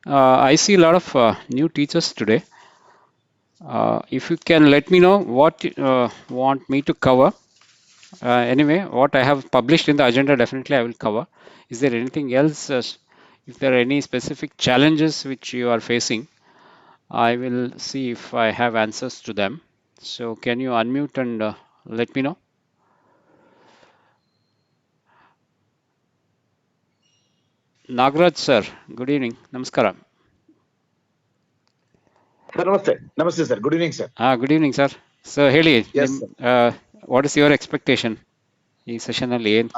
I see a lot of new teachers today. If you can let me know what you want me to cover. Anyway, what I have published in the agenda, definitely I will cover. Is there anything else? If there are any specific challenges which you are facing, I will see if I have answers to them. So, can you unmute and let me know? Nagraj sir, good evening. Namaskara. Sir, namaste. Namaste, sir. Good evening, sir. Good evening, sir. So, ಹೇಳಿ Yes, ನಿಮ್ sir. What is your expectation ಈ session ಅಲ್ಲಿ ಏನು?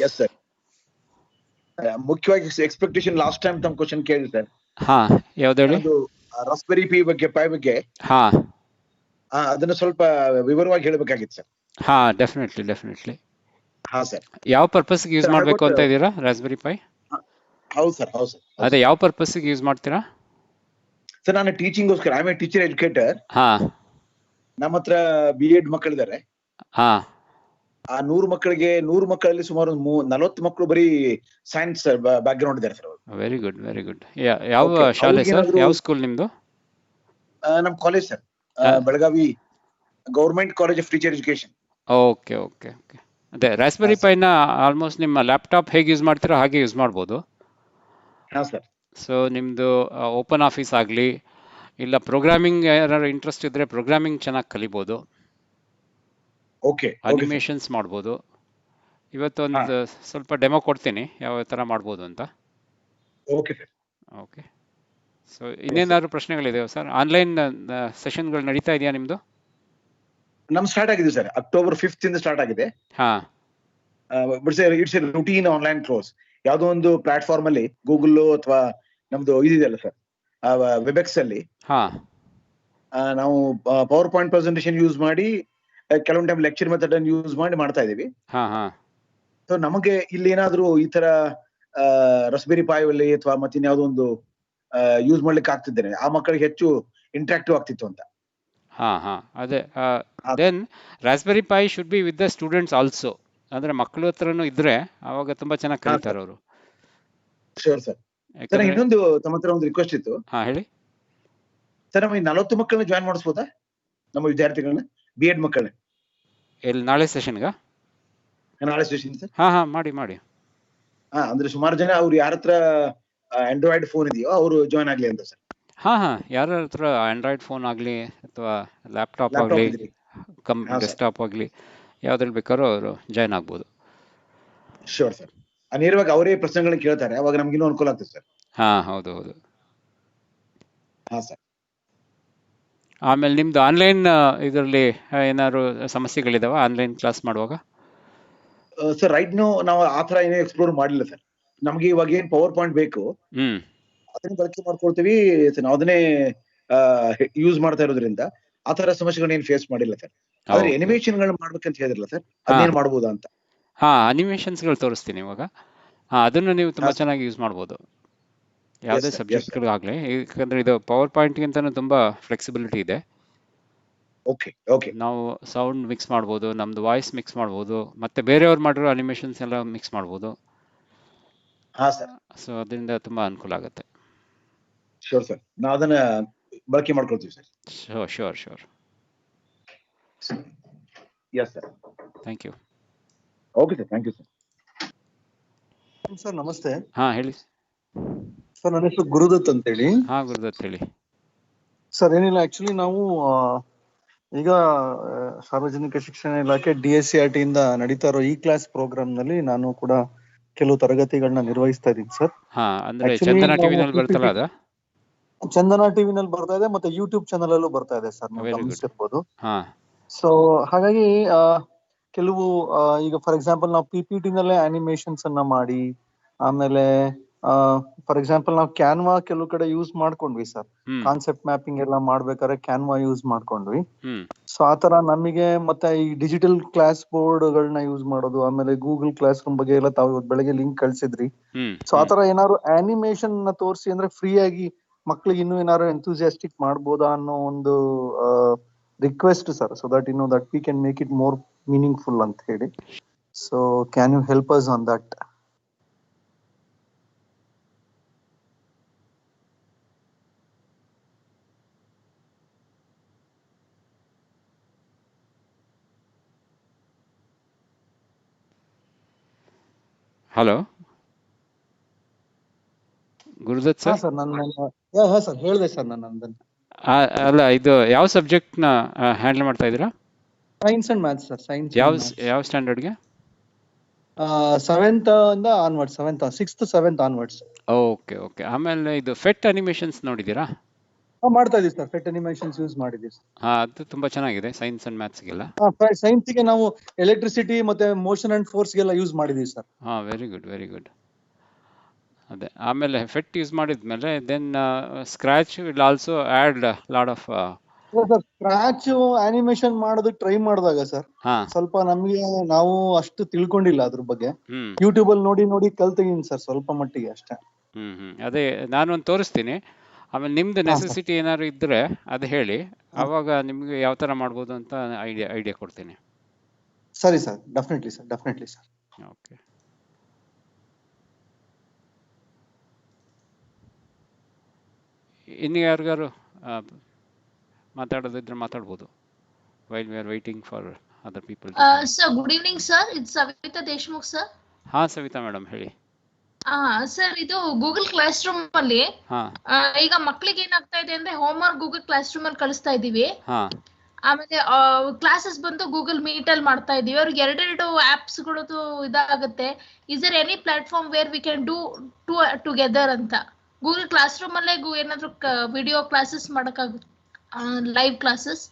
Yes, sir. ಮುಖ್ಯವಾಗಿ expectation last time ತಮ್ಮ question ಕೇಳಿ sir. ಹಾ, ಯಾವ್ದು ಹೇಳಿ? ಅದು ರಸ್ಬೆರಿ ಪೈ ಬಗ್ಗೆ ಹಾ, ಅದನ್ನ ಸ್ವಲ್ಪ ವಿವರವಾಗಿ ಹೇಳಬೇಕಾಗಿತ್ತು ಸರ್. ಹಾ, ಡೆಫಿನೆಟ್ಲಿ. ಹಾ ಸರ್. ಯಾವ ಪರ್ಪಸ್ ಯೂಸ್ Sir, ಮಾಡಬೇಕು ಅಂತ ಇದ್ದೀರಾ ರಾಸ್ಬೆರಿ ಪೈ? ಹೌದು ಸರ್. ಅದೇ ಯಾವ ಪರ್ಪಸ್ ಯೂಸ್ ಮಾಡ್ತೀರಾ? ಸರ್, ನಾನು ಟೀಚಿಂಗ್ಗೋಸ್ಕರ I am a teacher educator. ಹಾ, ನಮ್ಮ ಹತ್ರ B.Ed ಮಕ್ಕಳಿದ್ದಾರೆ. ಹಾ, ಆ 100 ಮಕ್ಕಳಲ್ಲಿ ಸುಮಾರು 40 ಮಕ್ಕಳು ಬರೀ ಸೈನ್ಸ್ ಬ್ಯಾಕ್ ಗ್ರೌಂಡ್ ಇದ್ದಾರೆ ಸರ್. Very good. ಯಾವ Okay. ಶಾಲೆ ಸರ್? ಅವ್ರಿಗೇನಾದ್ರು- ಯಾವ ಸ್ಕೂಲ್ ನಿಮ್ದು? ನಮ್ಮ college sir, Belagavi government college of teacher education. Okay. ಅದೇ ರಾಸ್ಬೆರಿ ಪೈನ ಆಲ್ಮೋಸ್ಟ್ ನಿಮ್ಮ ಲ್ಯಾಪ್ಟಾಪ್ ಹೇಗೆ ಯೂಸ್ ಮಾಡ್ತೀರೋ ಹಾಗೆ ಯೂಸ್ ಮಾಡ್ಬೋದು. ಹಾ ಸರ್. ಸೊ ನಿಮ್ಮದು ಓಪನ್ ಆಫೀಸ್ ಆಗಲಿ ಇಲ್ಲ ಪ್ರೋಗ್ರಾಮಿಂಗ್ ಯಾರು ಇಂಟ್ರೆಸ್ಟ್ ಇದ್ದರೆ ಪ್ರೋಗ್ರಾಮಿಂಗ್ ಚೆನ್ನಾಗಿ ಕಲಿಬೋದು, ಓಕೆ. ಅನಿಮೇಷನ್ಸ್ ಮಾಡ್ಬೋದು. ಇವತ್ತೊಂದು ಸ್ವಲ್ಪ ಡೆಮೋ ಕೊಡ್ತೀನಿ ಯಾವ ಥರ ಮಾಡ್ಬೋದು ಅಂತ. Okay sir. ಓಕೆ. ಸೊ ಇನ್ನೇನಾದ್ರು ಪ್ರಶ್ನೆಗಳಿದೆಯಾ ಸರ್? ಆನ್ಲೈನ್ ಸೆಷನ್ಗಳು ನಡೀತಾ ಇದೆಯಾ ನಿಮ್ಮದು? ನಮ್ ಸ್ಟಾರ್ಟ್ ಆಗಿದೆ ಸರ್, October 5th ಇಂದ ಸ್ಟಾರ್ಟ್ ಆಗಿದೆ. ಹಾಂ, it's A routine online course. ಯಾವ್ದೋ ಒಂದು ಪ್ಲಾಟ್ಫಾರ್ಮ್ ಅಲ್ಲಿ ಗೂಗಲ್ ಅಥವಾ ನಮ್ದು ಇದೆಯಲ್ಲ ಸರ್, ವೆಬೆಕ್ಸ್ ಅಲ್ಲಿ ಹಾಂ, ನಾವು ಪವರ್ ಪಾಯಿಂಟ್ ಪ್ರೆಸೆಂಟೇಶನ್ ಯೂಸ್ ಮಾಡಿ ಕೆಲವೊಂದು ಟೈಮ್ ಲೆಕ್ಚರ್ ಮೆಥಡ್ ಅನ್ನು ಯೂಸ್ ಮಾಡಿ ಮಾಡ್ತಾ ಇದೀವಿ. ಹಾಂ. ಸೊ ನಮಗೆ ಇಲ್ಲಿ ಏನಾದ್ರು ಈ ತರ ರಸ್ಬೆರಿ ಪೈ ಅಲ್ಲಿ ಅಥವಾ ಮತ್ತಿನ್ಯಾವುದೋ ಒಂದು ಯೂಸ್ ಮಾಡ್ಲಿಕ್ಕೆ ಆಗ್ತಿದ್ದೇನೆ, ಆ ಮಕ್ಕಳಿಗೆ ಹೆಚ್ಚು ಇಂಟ್ರಾಕ್ಟಿವ್ ಆಗ್ತಿತ್ತು ಅಂತ. ಹಾಂ. ಅದೇ then raspberry pi should be with the students also. ಅಂದರೆ ಮಕ್ಕಳ ಹತ್ರನೂ ಇದ್ರೆ ಆವಾಗ ತುಂಬ ಚೆನ್ನಾಗಿ ಕಲಿತಾರೆ ಅವರು. Sure sir. ಸರ್, ಇನ್ನೊಂದು ತಮ್ಮ ಹತ್ರ ಒಂದು ರಿಕ್ವೆಸ್ಟ್ ಇತ್ತು. ಹಾಂ, ಹೇಳಿ ಸರ್. ನಮಗೆ 40 ಮಕ್ಕಳನ್ನ ಜಾಯ್ನ್ ಮಾಡಿಸ್ಬೋದಾ, ನಮ್ಮ ವಿದ್ಯಾರ್ಥಿಗಳನ್ನ, B.Ed ಮಕ್ಕಳನ್ನ? ಎಲ್ಲಿ ನಾಳೆ ಸೆಷನ್ಗ? ನಾಳೆ ಸೆಷನ್ ಸರ್. ಹಾಂ, ಮಾಡಿ. ಅಂದ್ರೆ ಸುಮಾರು ಜನ ಅವ್ರು ಯಾರ ಹತ್ರ ಆಂಡ್ರಾಯ್ಡ್ ಫೋನ್ ಇದೆಯೋ ಅವರು ಜಾಯ್ನ್ ಆಗ್ಲಿ ಅಂತ ಸರ್. ಹಾಂ. ಯಾರ ಹತ್ರ ಆಂಡ್ರಾಯ್ಡ್ ಫೋನ್ ಆಗಲಿ ಅಥವಾ ಲ್ಯಾಪ್ಟಾಪ್ ಆಗಲಿ ಡೆಸ್ಕ್ಟಾಪ್ ಆಗಲಿ ಯಾವ್ದ್ರಲ್ಲಿ ಬೇಕಾದ್ರೂ ಅವರು ಜಾಯ್ನ್ ಆಗ್ಬೋದು. Sure sir. ನೇರವಾಗಿ ಅವರೇ ಪ್ರಶ್ನೆಗಳನ್ನ ಕೇಳ್ತಾರೆ, ಅವಾಗ ನಮ್ಗೆ ಇನ್ನೂ ಅನುಕೂಲ ಆಗ್ತದೆ ಸರ್. ಹಾಂ, ಹೌದು. ಹಾ ಸರ್. ಆಮೇಲೆ ನಿಮ್ದು ಆನ್ಲೈನ್ ಇದರಲ್ಲಿ ಏನಾದ್ರು ಸಮಸ್ಯೆಗಳಿದಾವ ಆನ್ಲೈನ್ ಕ್ಲಾಸ್ ಮಾಡುವಾಗ? ಸರ್, ರೈಟ್ ನಾವು ಆ ತರ ಏನೋ ಎಕ್ಸ್ಪ್ಲೋರ್ ಮಾಡಿಲ್ಲ ಸರ್. ನಮ್ಗೆ ಇವಾಗ ಏನ್ ಪವರ್ ಪಾಯಿಂಟ್ ಬೇಕು ಅದನ್ನ ಬಳಕೆ ಮಾಡ್ಕೊಳ್ತೀವಿ. ನಾವು ಅದನ್ನೇ ಯೂಸ್ ಮಾಡ್ತಾ ಇರೋದ್ರಿಂದ ಆ ತರ ಸಮಸ್ಯೆಗಳನ್ನ ಏನ್ ಫೇಸ್ ಮಾಡಿಲ್ಲ ಸರ್. ಆದ್ರೆ ಅನಿಮೇಷನ್ ಗಳು ಮಾಡ್ಬೇಕಂತ ಹೇಳಿದ್ರಲ್ಲ ಸರ್, ಅದೇನ್ ಮಾಡ್ಬೋದಾ ಅಂತ? ಅನಿಮೇಷನ್ಸ್ಗಳು ತೋರಿಸ್ತೀನಿ ಇವಾಗ. ಅದನ್ನು ನೀವು ತುಂಬಾ ಚೆನ್ನಾಗಿ ಯೂಸ್ ಮಾಡ್ಬೋದು ಯಾವುದೇ ಸಬ್ಜೆಕ್ಟ್ಗಳಾಗಲಿ, ಯಾಕಂದ್ರೆ ಇದು ಪವರ್ ಪಾಯಿಂಟ್ಗಿಂತನೂ ತುಂಬಾ ಫ್ಲೆಕ್ಸಿಬಿಲಿಟಿ ಇದೆ. ನಾವು ಸೌಂಡ್ ಮಿಕ್ಸ್ ಮಾಡ್ಬೋದು, ನಮ್ದು ವಾಯ್ಸ್ ಮಿಕ್ಸ್ ಮಾಡ್ಬೋದು, ಮತ್ತೆ ಬೇರೆಯವ್ರು ಮಾಡಿರೋ ಅನಿಮೇಷನ್ಸ್ ಎಲ್ಲ ಮಿಕ್ಸ್ ಮಾಡ್ಬೋದು. ಸೊ ಅದರಿಂದ ತುಂಬಾ ಅನುಕೂಲ ಆಗುತ್ತೆ. ಶೋರ್ ಸರ್, ನಾವು ಅದನ್ನ ಬಳಕೆ ಮಾಡ್ಕೊಳ್ತೀವಿ sir. Sure. Yes sir. Thank you. Okay sir, thank you sir. Sir ನಮಸ್ತೆ. ಹೇಳಿ ಸರ್, ನನ್ನ ಹೆಸರು ಗುರುದತ್ ಅಂತ ಹೇಳಿ. ಗುರುದತ್ ಹೇಳಿ ಸರ್. ಏನಿಲ್ಲ, ಆಕ್ಚುಲಿ ನಾವು ಈಗ ಸಾರ್ವಜನಿಕ ಶಿಕ್ಷಣ ಇಲಾಖೆ DSCRT ಇಂದ ನಡೀತಾ ಇರೋ ಕ್ಲಾಸ್ ಪ್ರೋಗ್ರಾಮ್ ನಲ್ಲಿ ನಾನು ಕೂಡ ಕೆಲವು ತರಗತಿಗಳನ್ನ ನಿರ್ವಹಿಸ್ತಾ ಇದ್ದೀನಿ ಸರ್. ಚಂದನ ಟಿವಿನಲ್ಲಿ ಬರ್ತಲ್ಲ ಅದು? ಚಂದನ ಟಿವಿನಲ್ಲಿ ಬರ್ತಾ ಇದೆ, ಮತ್ತೆ ಯೂಟ್ಯೂಬ್ ಚಾನಲ್ ಅಲ್ಲೂ ಬರ್ತಾ ಇದೆ ಸರ್, ನೀವು ಗಮನಿಸಿರ್ಬೋದು. ಸೊ ಹಾಗಾಗಿ ಕೆಲವು ಈಗ ಫಾರ್ ಎಕ್ಸಾಂಪಲ್ ನಾವು PPT ನಲ್ಲೇ ಅನಿಮೇಷನ್ಸ್ ಅನ್ನ ಮಾಡಿ, ಆಮೇಲೆ ಫಾರ್ ಎಕ್ಸಾಂಪಲ್ ನಾವು ಕ್ಯಾನ್ವಾ ಕೆಲವು ಕಡೆ ಯೂಸ್ ಮಾಡ್ಕೊಂಡ್ವಿ ಸರ್. ಕಾನ್ಸೆಪ್ಟ್ ಮ್ಯಾಪಿಂಗ್ ಎಲ್ಲ ಮಾಡ್ಬೇಕಾದ್ರೆ ಕ್ಯಾನ್ವಾ ಯೂಸ್ ಮಾಡ್ಕೊಂಡ್ವಿ. ಸೊ ಆತರ ನಮಗೆ ಮತ್ತೆ ಈ ಡಿಜಿಟಲ್ ಕ್ಲಾಸ್ ಬೋರ್ಡ್ ಗಳನ್ನ ಯೂಸ್ ಮಾಡೋದು, ಆಮೇಲೆ ಗೂಗಲ್ ಕ್ಲಾಸ್ ರೂಮ್ ಬಗ್ಗೆ ಎಲ್ಲ ತಾವು ಬೆಳಗ್ಗೆ ಲಿಂಕ್ ಕಳ್ಸಿದ್ರಿ. ಸೊ ಆತರ ಏನಾದ್ರು ಅನಿಮೇಷನ್ ನ ತೋರಿಸಿ ಅಂದ್ರೆ ಫ್ರೀ ಆಗಿ ಮಕ್ಳಿಗೆ ಇನ್ನೂ ಏನಾದ್ರು ಎಂಥೂಸಿಯಾಸ್ಟಿಕ್ ಮಾಡ್ಬೋದಾ ಅನ್ನೋ ಒಂದು request sir. So that that we can make it more meaningful ಅಂತ ಹೇಳಿ. So can you help us on that? Hello Gurudutt ಹಾ ಸರ್. ಸರ್ ಹಾ ಸರ್ ಹೇಳಿದೆ ಸರ್ ನಾನು ಅದನ್ನ. ಅಲ್ಲ, ಇದು ಯಾವ ಸಬ್ಜೆಕ್ಟ್ನ ಹ್ಯಾಂಡಲ್ ಮಾಡ್ತಾ ಇದ್ದೀರಾ? Science and maths sir. Science ಯಾವ ಅಂಡ್ ಮ್ಯಾಥ್ಸ್. ಯಾವ ಸ್ಟ್ಯಾಂಡರ್ಡ್ಗೆ? 7th ಇಂದ onwards, 6th 7th onwards. Okay okay. ಆಮೇಲೆ ಇದು ಫೆಟ್ ಅನಿಮೇಷನ್ಸ್ ನೋಡಿದ್ದೀರಾ? ಮಾಡ್ತಾ ಇದೀವಿ ಸರ್. ಫೆಟ್ ಅನಿಮೇಷನ್ಸ್ ಯೂಸ್ ಮಾಡಿದೀವಿ ಸರ್. ಅದು ತುಂಬಾ ಚೆನ್ನಾಗಿದೆ ಸೈನ್ಸ್ ಅಂಡ್ ಮ್ಯಾಥ್ಸ್ಗೆಲ್ಲ. ಸೈನ್ಸ್ಗೆ ನಾವು ಎಲೆಕ್ಟ್ರಿಸಿಟಿ ಮತ್ತೆ ಮೋಷನ್ ಅಂಡ್ ಫೋರ್ಸ್ಗೆಲ್ಲ ಯೂಸ್ ಮಾಡಿದೀವಿ sir. Very good very good. ಅದೇ ಆಮೇಲೆ ಫೆಟ್ ಯೂಸ್ ಮಾಡಿದ್ಮೇಲೆ then scratch will also add lot of. Sir scratch animation ಮಾಡೋದಕ್ಕೆ ಟ್ರೈ ಮಾಡಿದಾಗ ಸರ್ ಸ್ವಲ್ಪ ನಮ್ಗೆ ನಾವು ಅಷ್ಟು ತಿಳ್ಕೊಂಡಿಲ್ಲ ಅದ್ರ ಬಗ್ಗೆ. ಯೂಟ್ಯೂಬ್ ಅಲ್ಲಿ ನೋಡಿ ನೋಡಿ ಕಲ್ತಿದೀನಿ ಸರ್ ಸ್ವಲ್ಪ ಮಟ್ಟಿಗೆ ಅಷ್ಟೇ. ಅದೇ ನಾನು ಒಂದು ತೋರಿಸ್ತೀನಿ. ಆಮೇಲೆ ನಿಮ್ದು ನೆಸೆಸಿಟಿ ಏನಾದ್ರು ಇದ್ರೆ ಅದು ಹೇಳಿ, ಅವಾಗ ನಿಮ್ಗೆ ಯಾವ ತರ ಮಾಡ್ಬೋದು ಅಂತ ಐಡಿಯಾ ಕೊಡ್ತೀನಿ. ಸರಿ sir, definitely sir, definitely sir. Okay. ಇನ್ನು ಯಾರಿಗಾರು ಮಾತಾಡೋದಿದ್ರೆ ಮಾತಾಡ್ಬೋದು while we are waiting for other people. Sir, good evening sir. It's Savita Deshmukh sir. Savita madam ಹೇಳಿ. ಸರ್, ಇದು ಗೂಗಲ್ ಕ್ಲಾಸ್ ರೂಮ್ ಅಲ್ಲಿ ಈಗ ಮಕ್ಳಿಗೆ ಏನಾಗ್ತಾ ಇದೆ ಅಂದ್ರೆ ಹೋಮ್ವರ್ಕ್ ಗೂಗಲ್ ಕ್ಲಾಸ್ ರೂಮ್ ಅಲ್ಲಿ ಕಳಿಸ್ತಾ ಇದೀವಿ. ಆಮೇಲೆ ಕ್ಲಾಸಸ್ ಬಂದು ಗೂಗಲ್ ಮೀಟ್ ಅಲ್ಲಿ ಮಾಡ್ತಾ ಇದೀವಿ. ಅವ್ರಿಗೆ ಎರಡೆರಡು ಆಪ್ಸ್ ಗಳದ್ದು ಇದಾಗುತ್ತೆ. Is there any platform where we can do together ಅಂತ? ಗೂಗಲ್ ಕ್ಲಾಸ್ ರೂಮ್ ಅಲ್ಲೇ ಏನಾದ್ರು ವಿಡಿಯೋ ಕ್ಲಾಸಸ್ ಮಾಡಕ್ಕಾಗುತ್ತೆ, live classes?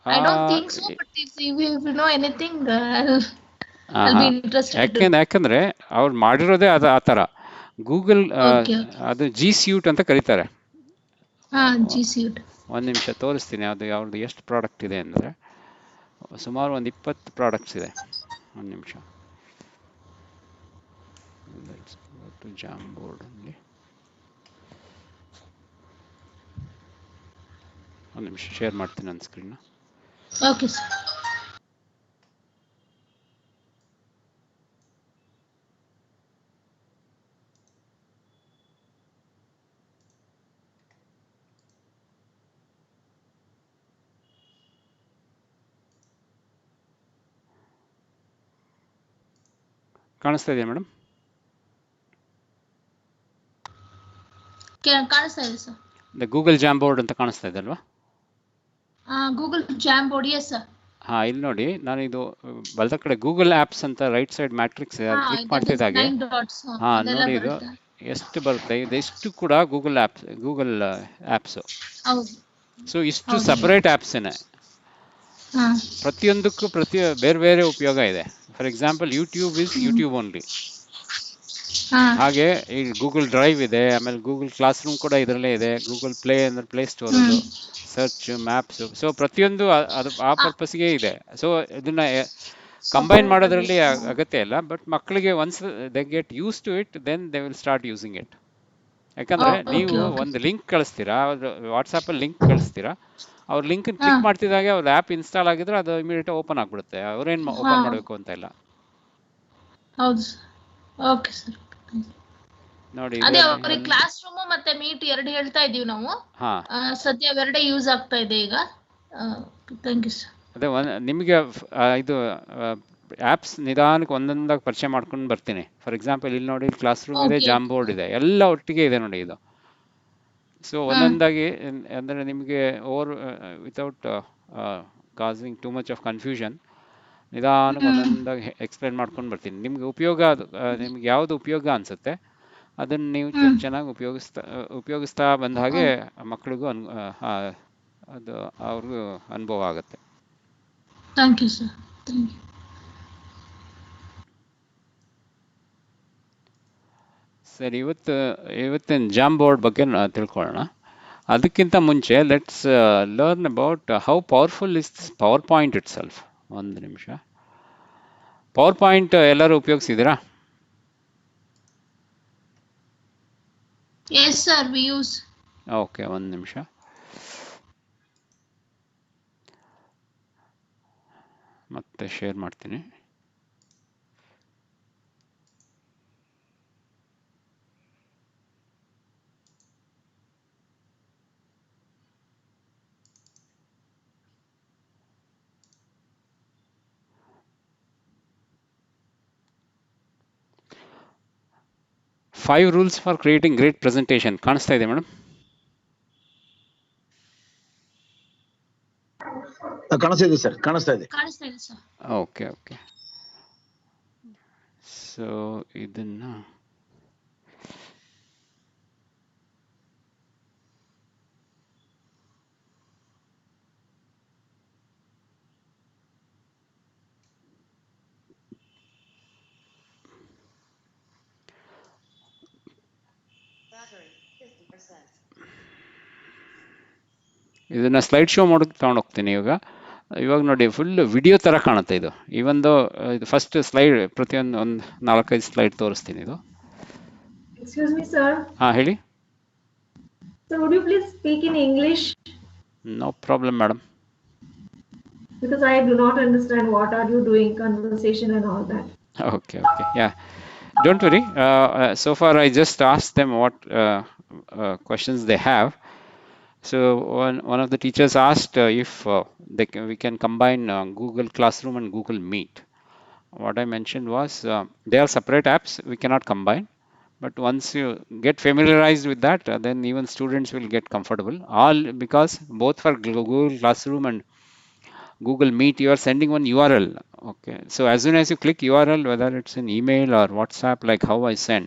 I don't think so, but if you know anything, I'll be interested. ಯಾಕಂದ್ರೆ ಅವ್ರು ಮಾಡಿರೋದೇ ಅದು ಆ ಥರ. ಗೂಗಲ್ ಅದು ಜಿ ಸ್ಯೂಟ್ ಅಂತ ಕರೀತಾರೆ. G suit. ಒಂದು ನಿಮಿಷ ತೋರಿಸ್ತೀನಿ ಅದು ಯಾವ್ದು ಎಷ್ಟು ಪ್ರಾಡಕ್ಟ್ ಇದೆ ಅಂದರೆ. ಸುಮಾರು ಒಂದು 20 ಪ್ರಾಡಕ್ಟ್ಸ್ ಇದೆ. ಒಂದು ನಿಮಿಷ. ಜಾಂಬೋರ್ಡ್ ಅಲ್ಲಿ ಒಂದು ನಿಮಿಷ ಶೇರ್ ಮಾಡ್ತೀನಿ ನನ್ನ ಸ್ಕ್ರೀನ್. Okay sir. ಕಾಣಿಸ್ತಾ ಇದೆಯಾ ಮೇಡಮ್? ಕಾಣಿಸ್ತಾ ಇದೆ ಸರ್. ಗೂಗಲ್ ಜಾಂಬೋರ್ಡ್ ಅಂತ ಕಾಣಿಸ್ತಾ ಇದೆ ಅಲ್ವಾ? Google Jamboard, yes sir. ಇಲ್ಲಿ ನೋಡಿ, ನಾನು ಇದು ಬಲದ ಕಡೆ ಗೂಗಲ್ ಆಪ್ಸ್ ಅಂತ ರೈಟ್ ಸೈಡ್ ಮ್ಯಾಟ್ರಿಕ್ಸ್ ಕ್ಲಿಕ್ ಮಾಡ್ತಿದ್ದಾಗೆ ನೋಡಿ ಇದು ಎಷ್ಟು ಬರುತ್ತೆ. ಇದೆಷ್ಟು ಕೂಡ ಗೂಗಲ್ ಆಪ್ಸ್. ಸೊ ಇಷ್ಟು ಸಪರೇಟ್ ಆಪ್ಸ್ ಏನೆ. ಪ್ರತಿಯೊಂದಕ್ಕೂ ಬೇರೆ ಬೇರೆ ಉಪಯೋಗ ಇದೆ. For example YouTube is YouTube only. ಹಾಗೆ ಈ ಗೂಗಲ್ ಡ್ರೈವ್ ಇದೆ, ಆಮೇಲೆ ಗೂಗಲ್ ಕ್ಲಾಸ್ ರೂಮ್ ಕೂಡ ಇದರಲ್ಲೇ ಇದೆ. ಗೂಗಲ್ ಪ್ಲೇ ಅಂದ್ರೆ play store, search, maps. So ಪ್ರತಿಯೊಂದು ಅದು ಆ ಪರ್ಪಸ್ಗೆ ಇದೆ. ಸೊ ಇದನ್ನ ಕಂಬೈನ್ ಮಾಡೋದ್ರಲ್ಲಿ ಅಗತ್ಯ ಇಲ್ಲ. ಬಟ್ ಮಕ್ಕಳಿಗೆ once they get used to it, then they will start using it. ಯಾಕಂದ್ರೆ ನೀವು ಒಂದು ಲಿಂಕ್ ಕಳಿಸ್ತೀರಾ, ವಾಟ್ಸಾಪ್ ಅಲ್ಲಿ ಲಿಂಕ್ ಕಳಿಸ್ತೀರಾ, ಅವ್ರ ಲಿಂಕ್ ಕ್ಲಿಕ್ ಮಾಡ್ತಿದ್ದಾಗೆ ಅವ್ರ ಆ್ಯಪ್ ಇನ್ಸ್ಟಾಲ್ ಆಗಿದ್ರೆ ಅದು ಇಮಿಡಿಯೇಟ್ ಓಪನ್ ಆಗ್ಬಿಡುತ್ತೆ. ಅವ್ರೇನ್ ಓಪನ್ ಮಾಡಬೇಕು ಅಂತ ಇಲ್ಲ. ನೋಡಿ ಅದೇ ಅವರಿಗೆ ಕ್ಲಾಸ್ ರೂಮ್ ಮತ್ತೆ ಮೀಟ್ ಎರಡು ಹೇಳ್ತಾ ಇದೀವಿ ನಾವು. ಸದ್ಯ ಅವೆರಡೇ ಯೂಸ್ ಆಗ್ತಾ ಇದೆ ಈಗ. Thank you sir. ಅದೇ ನಿಮಗೆ ಇದು ಆ್ಯಪ್ಸ್ ನಿಧಾನಕ್ಕೆ ಒಂದೊಂದಾಗಿ ಪರಿಚಯ ಮಾಡ್ಕೊಂಡು ಬರ್ತೀನಿ. ಫಾರ್ ಎಕ್ಸಾಂಪಲ್ ಇಲ್ಲಿ ನೋಡಿ, ಕ್ಲಾಸ್ ರೂಮ್ ಇದೆ, ಜಾಂಬೋರ್ಡ್ ಇದೆ, ಎಲ್ಲ ಒಟ್ಟಿಗೆ ಇದೆ ನೋಡಿ ಇದು. ಸೊ ಒಂದೊಂದಾಗಿ ಅಂದರೆ ನಿಮಗೆ without causing too much of confusion ನಿಧಾನಕ್ಕೆ ಒಂದೊಂದಾಗಿ ಎಕ್ಸ್ಪ್ಲೇನ್ ಮಾಡ್ಕೊಂಡು ಬರ್ತೀನಿ. ನಿಮ್ಗೆ ನಿಮ್ಗೆ ಯಾವುದು ಉಪಯೋಗ ಅನಿಸುತ್ತೆ ಅದನ್ನು ನೀವು ಚೆನ್ನಾಗಿ ಉಪಯೋಗಿಸ್ತಾ ಬಂದ ಹಾಗೆ ಮಕ್ಕಳಿಗೂ ಅದು ಅವ್ರಿಗೂ ಅನುಭವ ಆಗುತ್ತೆ. Thank you sir. Thank you. ಸರಿ, ಇವತ್ತಿನ ಜಾಂಬೋರ್ಡ್ ಬಗ್ಗೆ ತಿಳ್ಕೊಳ್ಳೋಣ. ಅದಕ್ಕಿಂತ ಮುಂಚೆ let's learn about how powerful is PowerPoint itself. ಒಂದು ನಿಮಿಷ. ಪವರ್ ಪಾಯಿಂಟ್ ಎಲ್ಲರೂ ಉಪಯೋಗಿಸಿದ್ದೀರಾ? Yes sir, we use. Okay, ಒಂದು ನಿಮಿಷ. ಮತ್ತೆ ಶೇರ್ ಮಾಡ್ತೀನಿ. 5 rules for creating great presentation. ಕಾಣಿಸ್ತಾ ಇದೆ ಮೇಡಮ್? ಕಾಣಿಸ್ತಾ ಇದೆ ಸರ್, ಕಾಣಿಸ್ತಾ ಇದೆ. Okay okay. ಸೊ ಇದನ್ನ ಇದನ್ನ ಸ್ಲೈಡ್ ಶೋ ಮಾಡೋಕ್ಕೆ ತಗೊಂಡು ಹೋಗ್ತೀನಿ ಇವಾಗ ನೋಡಿ ಫುಲ್ ವಿಡಿಯೋ ಥರ ಕಾಣುತ್ತೆ ಇದು. ಇವೊಂದು ಇದು ಫಸ್ಟ್ ಸ್ಲೈಡ್ ಪ್ರತಿಯೊಂದು ಒಂದು 4-5 ಸ್ಲೈಡ್ ತೋರಿಸ್ತೀನಿ ಇದು. Excuse me, sir. ಹೇಳಿ. Sir, would you please speak in English? No problem, madam. Because I do not understand what are you doing, conversation and all that. Okay, yeah. Don't worry. So far, I just asked them what questions they have. So one of the teachers asked if we can combine Google Classroom and Google Meet. What I mentioned was they are separate apps. We cannot combine. But once you get familiarized with that, then even students will get comfortable. All because both for Google Classroom and Google Meet, you are sending one URL. Okay. So as soon as you click URL, whether it's in email or WhatsApp, like how I send,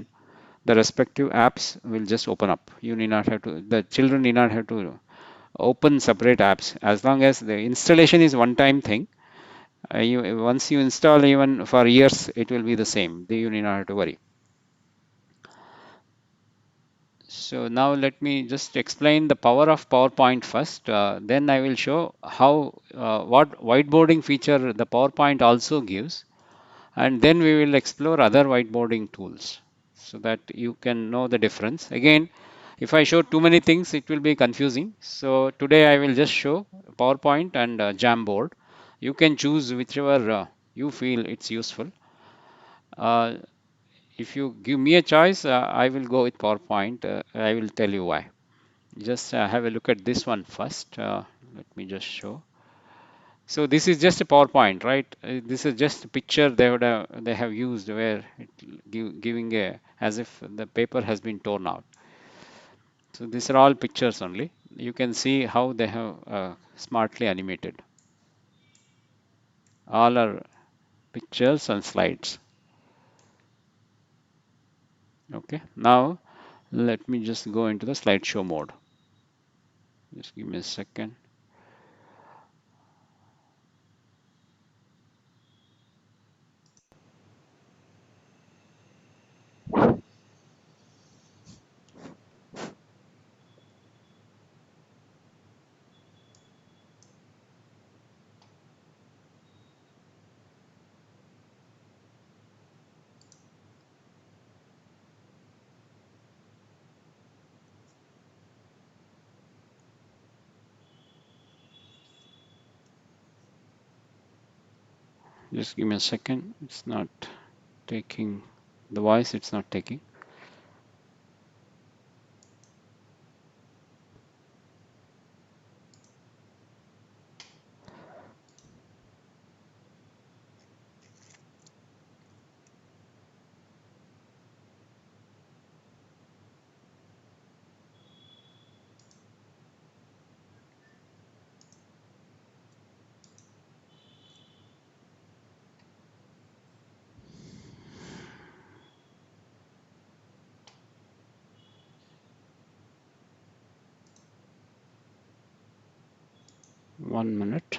the respective apps will just open up. You need not have to, the children need not have to open separate apps. As long as the installation is one-time thing, once you install, even for years, it will be the same. You need not have to worry. So now let me just explain the power of PowerPoint first. Then I will show how what whiteboarding feature the PowerPoint also gives, and then we will explore other whiteboarding tools so that you can know the difference. Again, if I show too many things, it will be confusing. So today I will just show PowerPoint and Jamboard. You can choose whichever you feel it's useful. If you give me a choice, I will go with PowerPoint. I will tell you why. Just have a look at this one first. Let me just show. So this is just a PowerPoint, right? This is just a picture they have used where it giving as if the paper has been torn out. So these are all pictures only. You can see how they have smartly animated. All are pictures and slides. Okay, now let me just go into the slideshow mode. Just give me a second. Just give me a second. It's not taking the voice. It's not taking. One minute.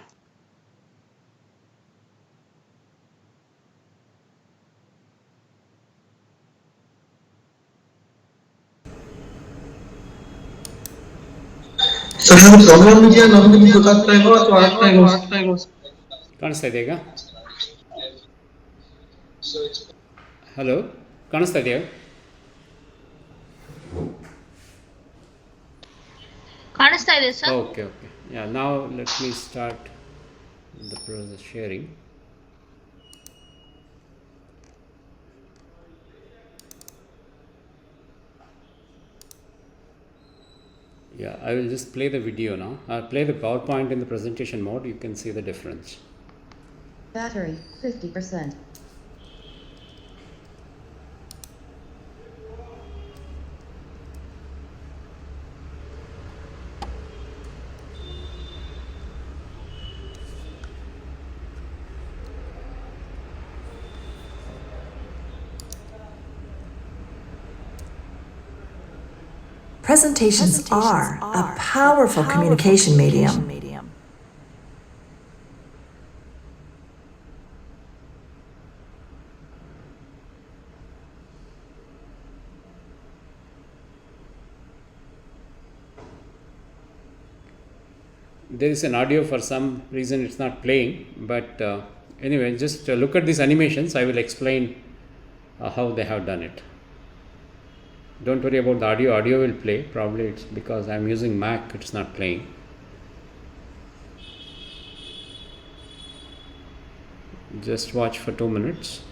ಕಾಣಿಸ್ತಾ ಇದೆಯಾ ಈಗ? Hello, ಕಾಣಿಸ್ತಾ ಇದೆಯಾ? ಕಾಣಿಸ್ತಾ ಇದೆ sir. Okay. Yeah, now let me start the sharing. Yeah, I will just play the video now. I'll play the PowerPoint in the presentation mode. You can see the difference. Battery 50%. Presentations are a powerful communication medium. There is an audio, for some reason it's not playing, but anyway, just look at these animations. I will explain how they have done it. Don't worry about the audio will play. Probably it's because I'm using Mac, it's not playing. Just watch for 2 minutes.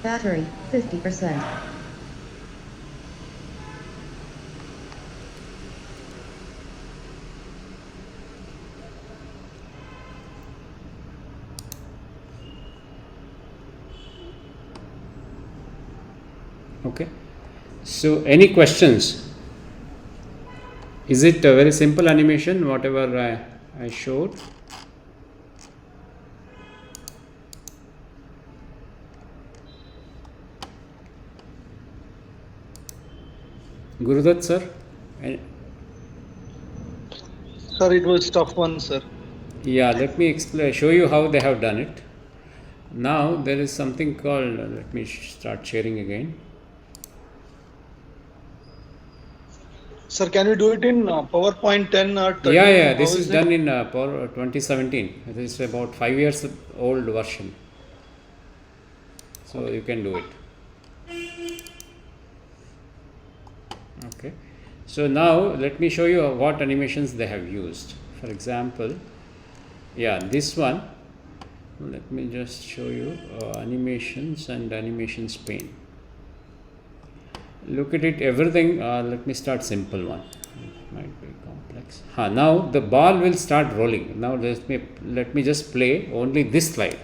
Battery, 50%. Okay. So, any questions? Is it a very simple animation, whatever I showed? Gurudat sir? Sir, it was tough one, sir. Yeah, let me show you how they have done it. Now there is something called, let me start sharing again. Sir, can you do it in PowerPoint 10 or 13? Yeah, this is done in Power 2017. This is about 5 years old version. So you can do it. Okay. So now let me show you what animations they have used. For example, yeah, this one. Let me just show you animations and animations pane. Look at it, everything. Let me start simple one. It might be complex. Now the ball will start rolling. Now let me just play only this slide.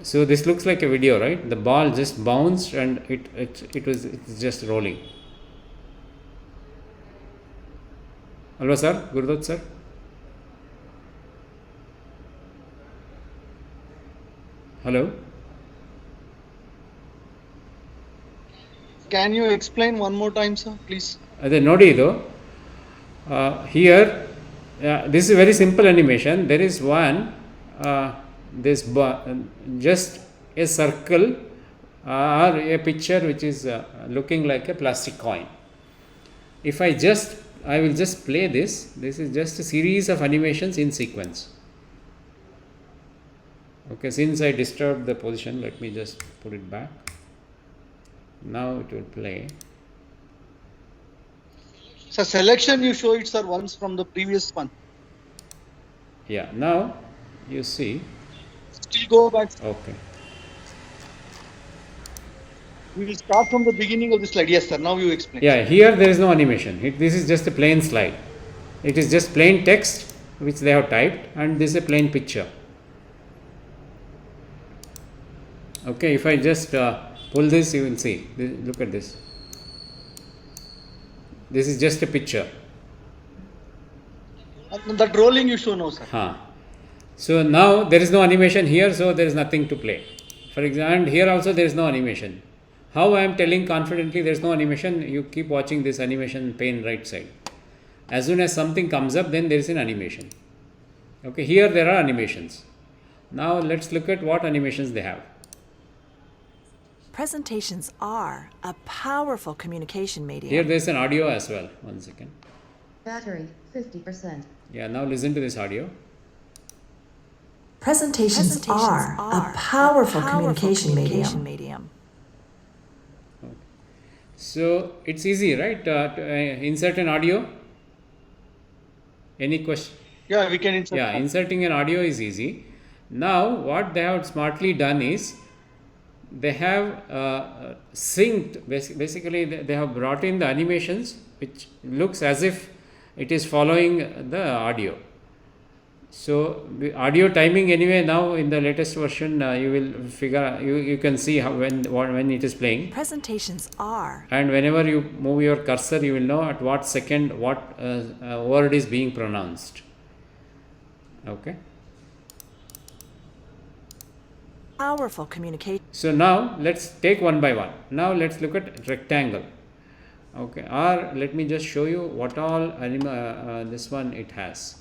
So this looks like a video, right? The ball just bounced and it's just rolling. Hello, sir. Gurudat sir. Hello. Can you explain one more time, sir, please? Nodi though. Here, this is a very simple animation. There is one, just a circle or a picture which is looking like a plastic coin. If I will just play this. This is just a series of animations in sequence. Okay, since I disturbed the position, let me just put it back. Now it will play. So selection you show it, sir, once from the previous one. Yeah, now you see. Still go back. Okay. We will start from the beginning of the slide. Yes, sir. Now you explain. Yeah, here there is no animation. This is just a plain slide. It is just plain text which they have typed, and this is a plain picture. Okay, if I just pull this, you will see. Look at this. This is just a picture. That rolling you show now, sir. So now there is no animation here, so there is nothing to play. For example, and here also there is no animation. How I am telling confidently there is no animation, you keep watching this animation pane right side. As soon as something comes up, then there is an animation. Okay, here there are animations. Now let's look at what animations they have. Presentations are a powerful communication medium. Here there is an audio as well. 1 second. Battery, 50%. Yeah, now listen to this audio. Presentations are a powerful communication medium. Okay. So it's easy, right? To insert an audio. Any question? Yeah, we can insert. Yeah, inserting an audio is easy. Now what they have smartly done is, they have synced, basically they have brought in the animations which looks as if it is following the audio. So the audio timing anyway, now in the latest version you will figure, you can see how when it is playing. Presentations are. And whenever you move your cursor, you will know at what second what word is being pronounced. Okay. Powerful communication. So now let's take one by one. Now let's look at rectangle. Okay, or let me just show you what all this one it has.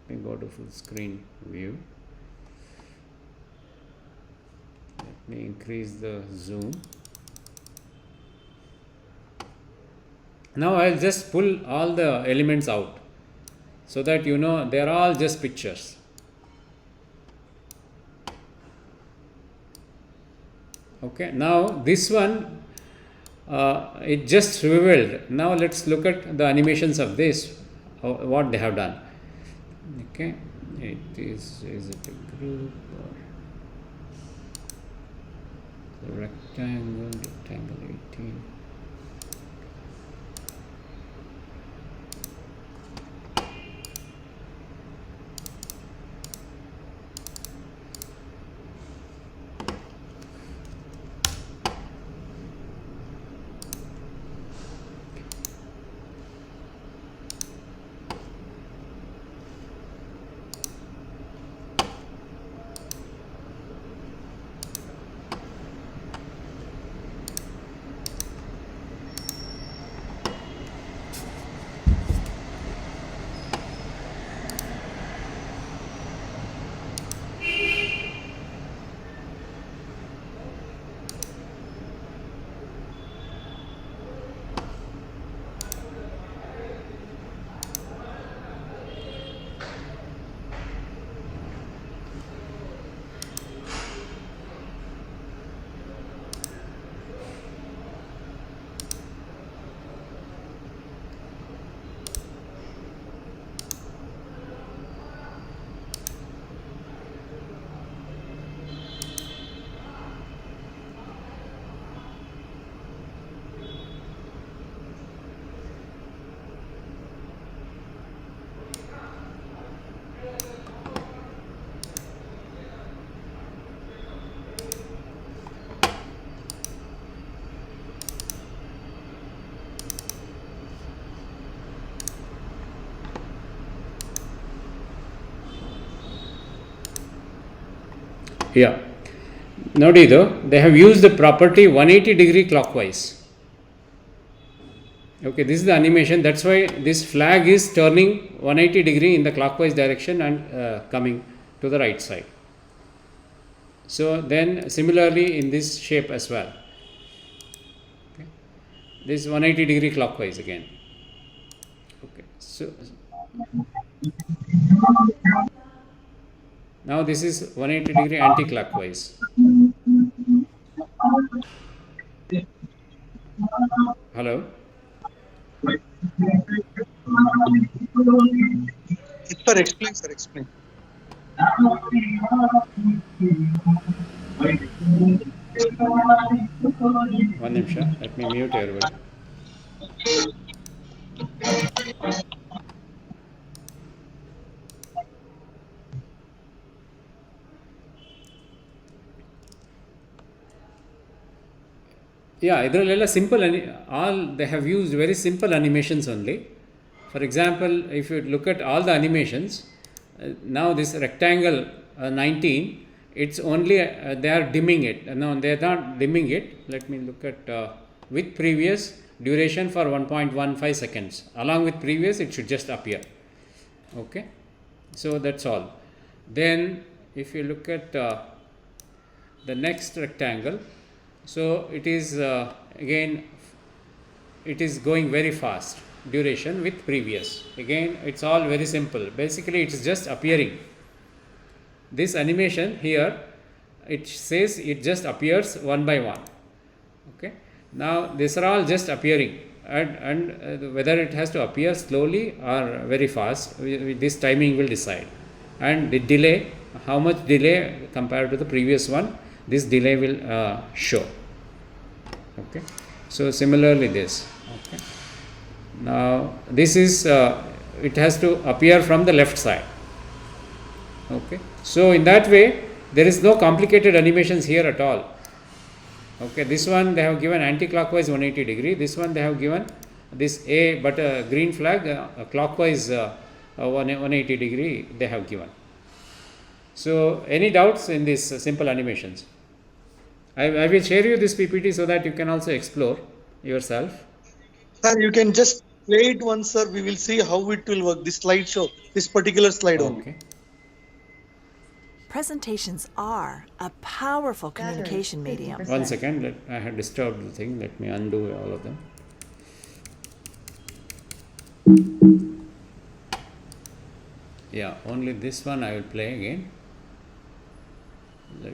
Let me go to full screen view. Let me increase the zoom. Now I'll just pull all the elements out so that you know they are all just pictures. Okay, now this one it just revealed. Now let's look at the animations of this, what they have done. Okay, is it a group or the rectangle 18. Yeah, ನೋಡಿ ಇದು they have used the property 180 degree clockwise. Okay, this is the animation, that's why this flag is turning 180 degree in the clockwise direction and coming to the right side. So then similarly in this shape as well. Okay, this is 180 degree clockwise again. Okay, so now this is 180 degree anti-clockwise. Hello? Sir, explain, sir, explain. One ನಿಮಿಷ, let me mute everybody. Yeah, idralella simple, all they have used very simple animations only. For example, if you look at all the animations, now this rectangle 19, it's only they are dimming it. No, they are not dimming it. Let me look at with previous duration for 1.15 seconds. Along with previous, it should just appear. Okay, so that's all. Then if you look at the next rectangle, so it is again it is going very fast, duration with previous. Again it's all very simple, basically it's just appearing. This animation here, it says it just appears one by one. Okay, now these are all just appearing, and whether it has to appear slowly or very fast, this timing will decide. And the delay, how much delay compared to the previous one, this delay will show. Okay, so similarly this. Okay, now this is it has to appear from the left side. Okay, so in that way there is no complicated animations here at all. Okay, this one they have given anti-clockwise 180 degree, this one they have given this A but a green flag clockwise 180 degree they have given. So any doubts in these simple animations? I will share you this PPT so that you can also explore yourself. Sir, you can just play it once, sir. We will see how it will work. This slideshow, this particular slide only. Okay. Presentations are a powerful Battery, communication medium. 50%. One second, I had disturbed the thing. Let me undo all of them. Yeah, only this one I will play again. Let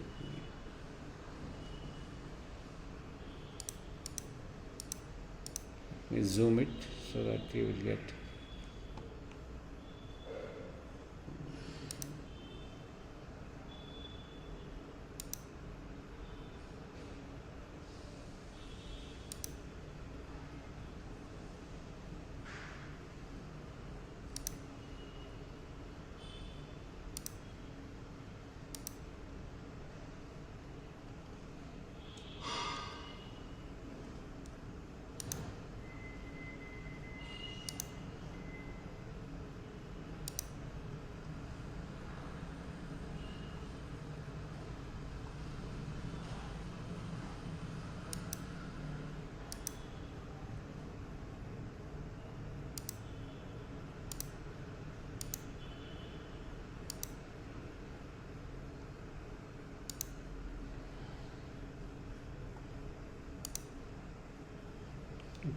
me zoom it so that you will get.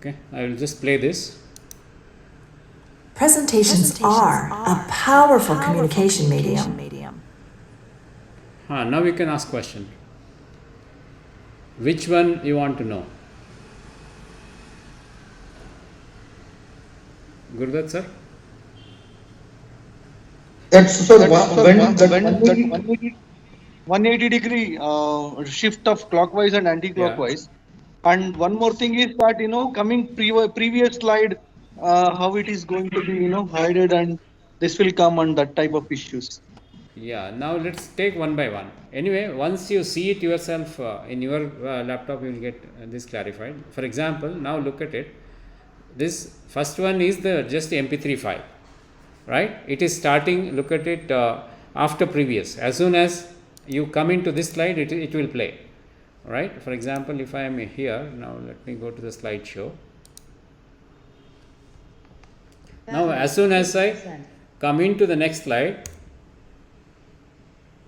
Okay, I will just play this. Presentations are a powerful communication medium. Now we can ask question. Which one you want to know? Gurudat sir? That's sir, when 180 degree shift of clockwise and anti-clockwise. And one more thing is that, coming previous slide, how it is going to be, hidden, and this will come on that type of issues. Yeah, now let's take one by one. Anyway, once you see it yourself in your laptop, you will get this clarified. For example, now look at it. This first one is just the MP3 file, right? It is starting, look at it after previous. As soon as you come into this slide, it will play, right? For example, if I am here, now let me go to the slideshow. Now, as soon as I come into the next slide,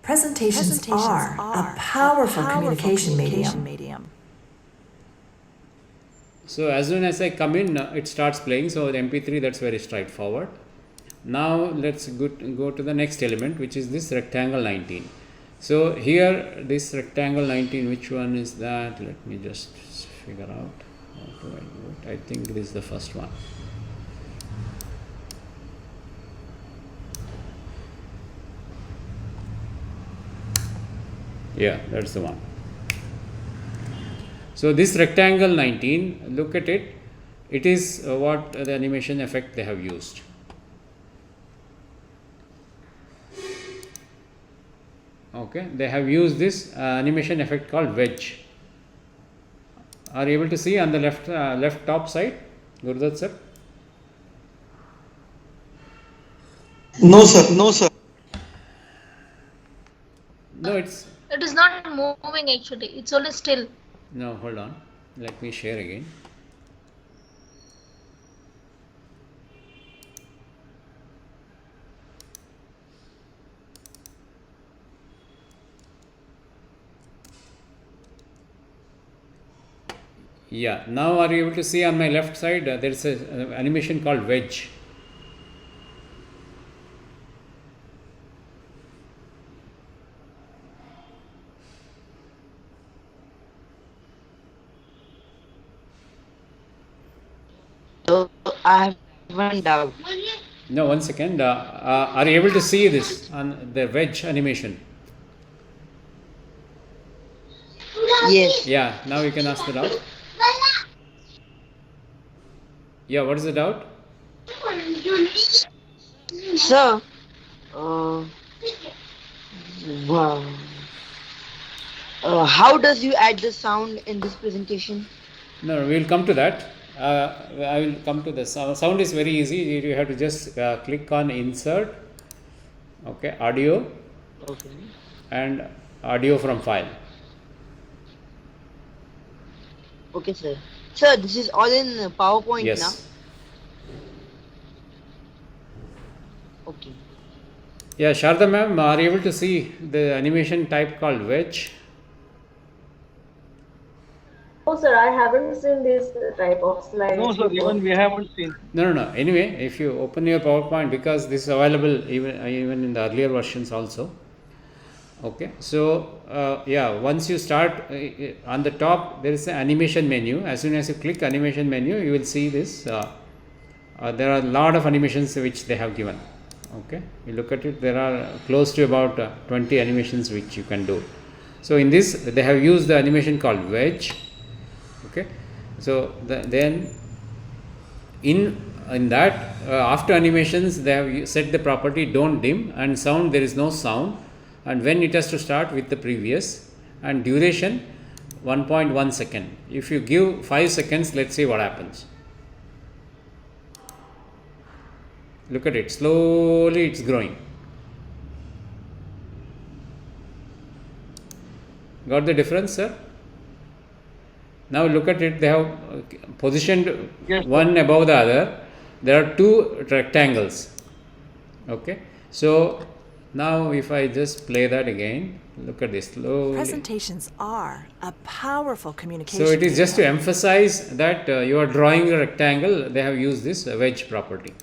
Presentations are a powerful communication medium. so as soon as I come in, it starts playing. So the MP3, that's very straightforward. Now let's go to the next element, which is this rectangle 19. So here, this rectangle 19, which one is that? Let me just figure out how do I do it. I think this is the first one. Yeah, that's the one. So this rectangle 19, look at it. It is what the animation effect they have used. Okay, they have used this animation effect called wedge. Are you able to see on the left top side, Gurudat sir? No, sir. No, sir. No, it is not moving actually. It's only still. No, hold on. Let me share again. Yeah, now are you able to see on my left side, there is an animation called wedge. So I have one doubt. No, 1 second. Are you able to see this on the wedge animation? Yes. Yeah, now you can ask the doubt. Yeah, what is the doubt? Sir, wow. How does you add the sound in this presentation? No, we will come to that. I will come to the sound. Sound is very easy. You have to just click on insert, okay, audio, Okay. and audio from file. Okay, sir. Sir, this is all in PowerPoint Yes. now? Okay. Yeah, Sharda ma'am, are you able to see the animation type called wedge? No, sir, I haven't seen this type of slides. No, sir, before. even we haven't seen. No. Anyway, if you open your PowerPoint, because this is available even in the earlier versions also. Okay, so yeah, once you start on the top, there is an animation menu. As soon as you click animation menu, you will see this. There are a lot of animations which they have given. Okay, you look at it, there are close to about 20 animations which you can do. So in this, they have used the animation called wedge. Okay, so then in that after animations, they have set the property don't dim, and sound, there is no sound, and when it has to start with the previous, and duration 1.1 second. If you give 5 seconds, let's see what happens. Look at it, slowly it's growing. Got the difference, sir? Now look at it, they have positioned one above the other. There are two rectangles. Okay, so now if I just play that again, look at this slowly. Presentations are a powerful communication. So it is just to medium. emphasize that you are drawing a rectangle, they have used this wedge property.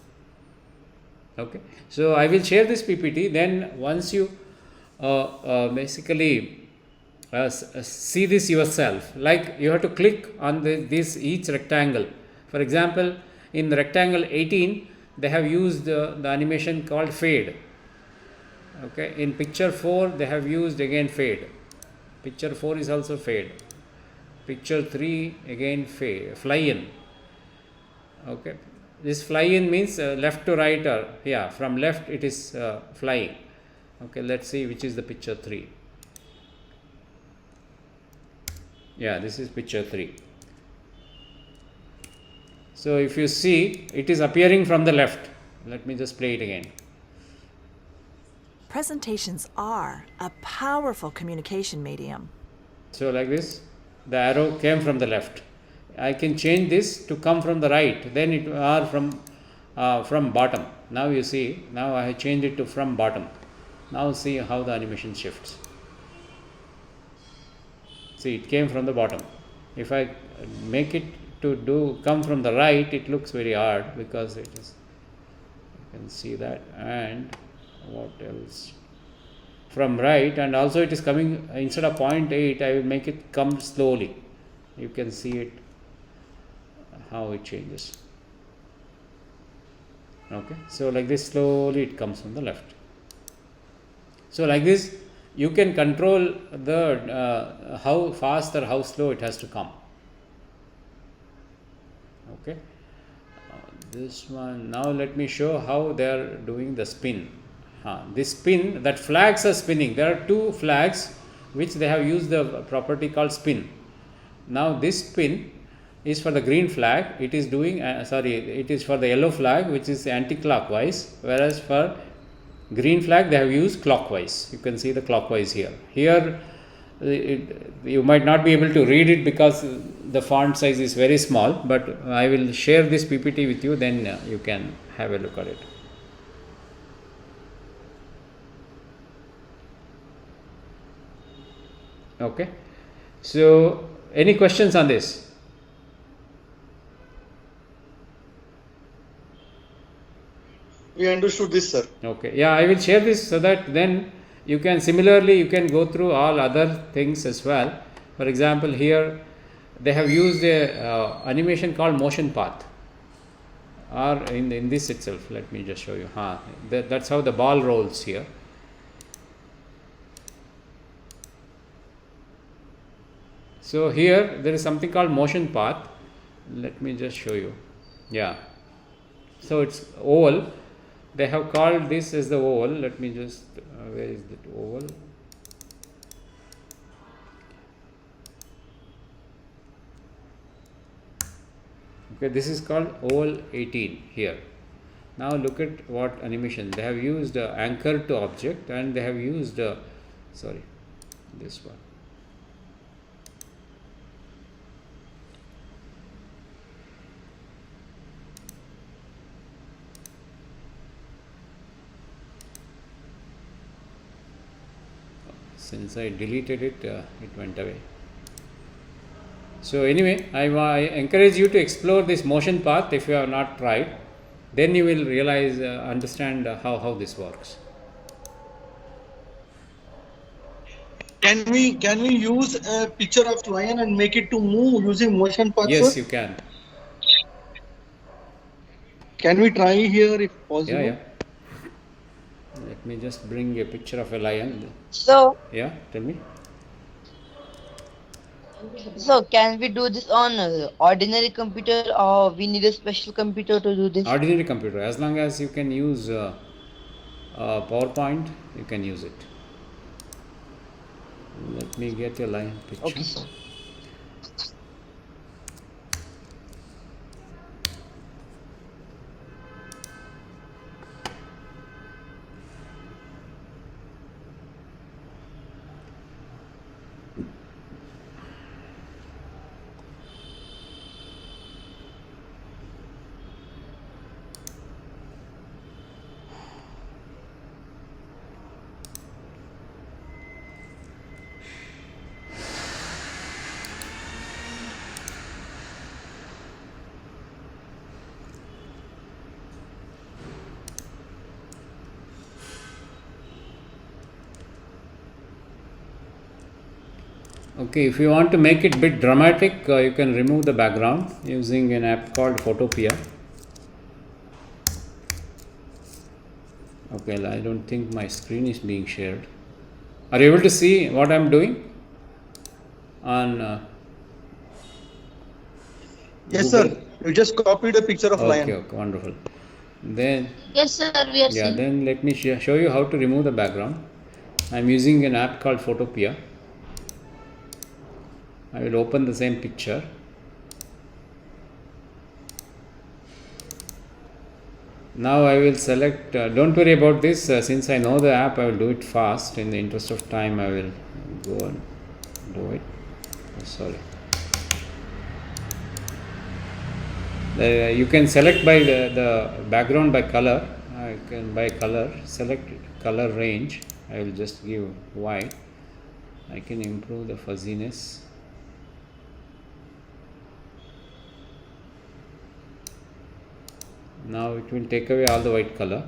Okay, so I will share this PPT. Then once you basically see this yourself, like you have to click on this each rectangle. For example, in rectangle 18, they have used the animation called fade. Okay, in picture 4, they have used again fade. Picture 4 is also fade. Picture 3 again fade, fly in. Okay, this fly in means left to right, or yeah, from left it is flying. Okay, let's see which is the picture 3. Yeah, this is picture 3. So if you see, it is appearing from the left. Let me just play it again. Presentations are a powerful communication medium. So like this, the arrow came from the left. I can change this to come from the right, then it are from bottom. Now you see, now I have changed it to from bottom. Now see how the animation shifts. See, it came from the bottom. If I make it to come from the right, it looks very hard because it is, you can see that. And what else? From right, and also it is coming, instead of 0.8, I will make it come slowly. You can see it, how it changes. Okay, so like this, slowly it comes from the left. So like this, you can control the how fast or how slow it has to come. Okay, this one, now let me show how they are doing the spin. This spin, that flags are spinning. There are two flags which they have used the property called spin. Now this spin is for the green flag, it is doing it is for the yellow flag, which is anti-clockwise, whereas for green flag they have used clockwise. You can see the clockwise here. Here you might not be able to read it because the font size is very small, but I will share this PPT with you, then you can have a look at it. Okay, so any questions on this? We understood this, sir. Okay, yeah, I will share this so that then you can similarly you can go through all other things as well. For example, here they have used a animation called motion path, or in this itself. Let me just show you. That's how the ball rolls here. So here there is something called motion path. Let me just show you. Yeah. So it's oval. They have called this as the oval. Let me just, where is that oval? Okay, this is called oval 18 here. Now look at what animation. They have used anchor to object, and they have used, sorry, this one. Since I deleted it, it went away. So anyway, I encourage you to explore this motion path if you have not tried. Then you will realize, understand how this works. Can we use a picture of lion and make it to move using motion path? Yes, sir? you can. Can we try here if possible? Yeah. Let me just bring a picture of a lion. So, Yeah, tell me. so can we do this on ordinary computer, or we need a special computer to do this? Ordinary computer. As long as you can use PowerPoint, you can use it. Let me get a lion picture. Okay, sir. Okay, if you want to make it a bit dramatic, you can remove the background using an app called Photopea. Okay, I don't think my screen is being shared. Are you able to see what I'm doing on Yes, Google? sir. You just copied a picture of lion. Okay, wonderful. Then Yes, sir, we are seeing. then let me show you how to remove the background. I'm using an app called Photopea. I will open the same picture. Now I will select, don't worry about this, since I know the app, I will do it fast. In the interest of time, I will go and do it. Oh, sorry. You can select by the background by color. I can by color, select color range. I will just give white. I can improve the fuzziness. Now it will take away all the white color.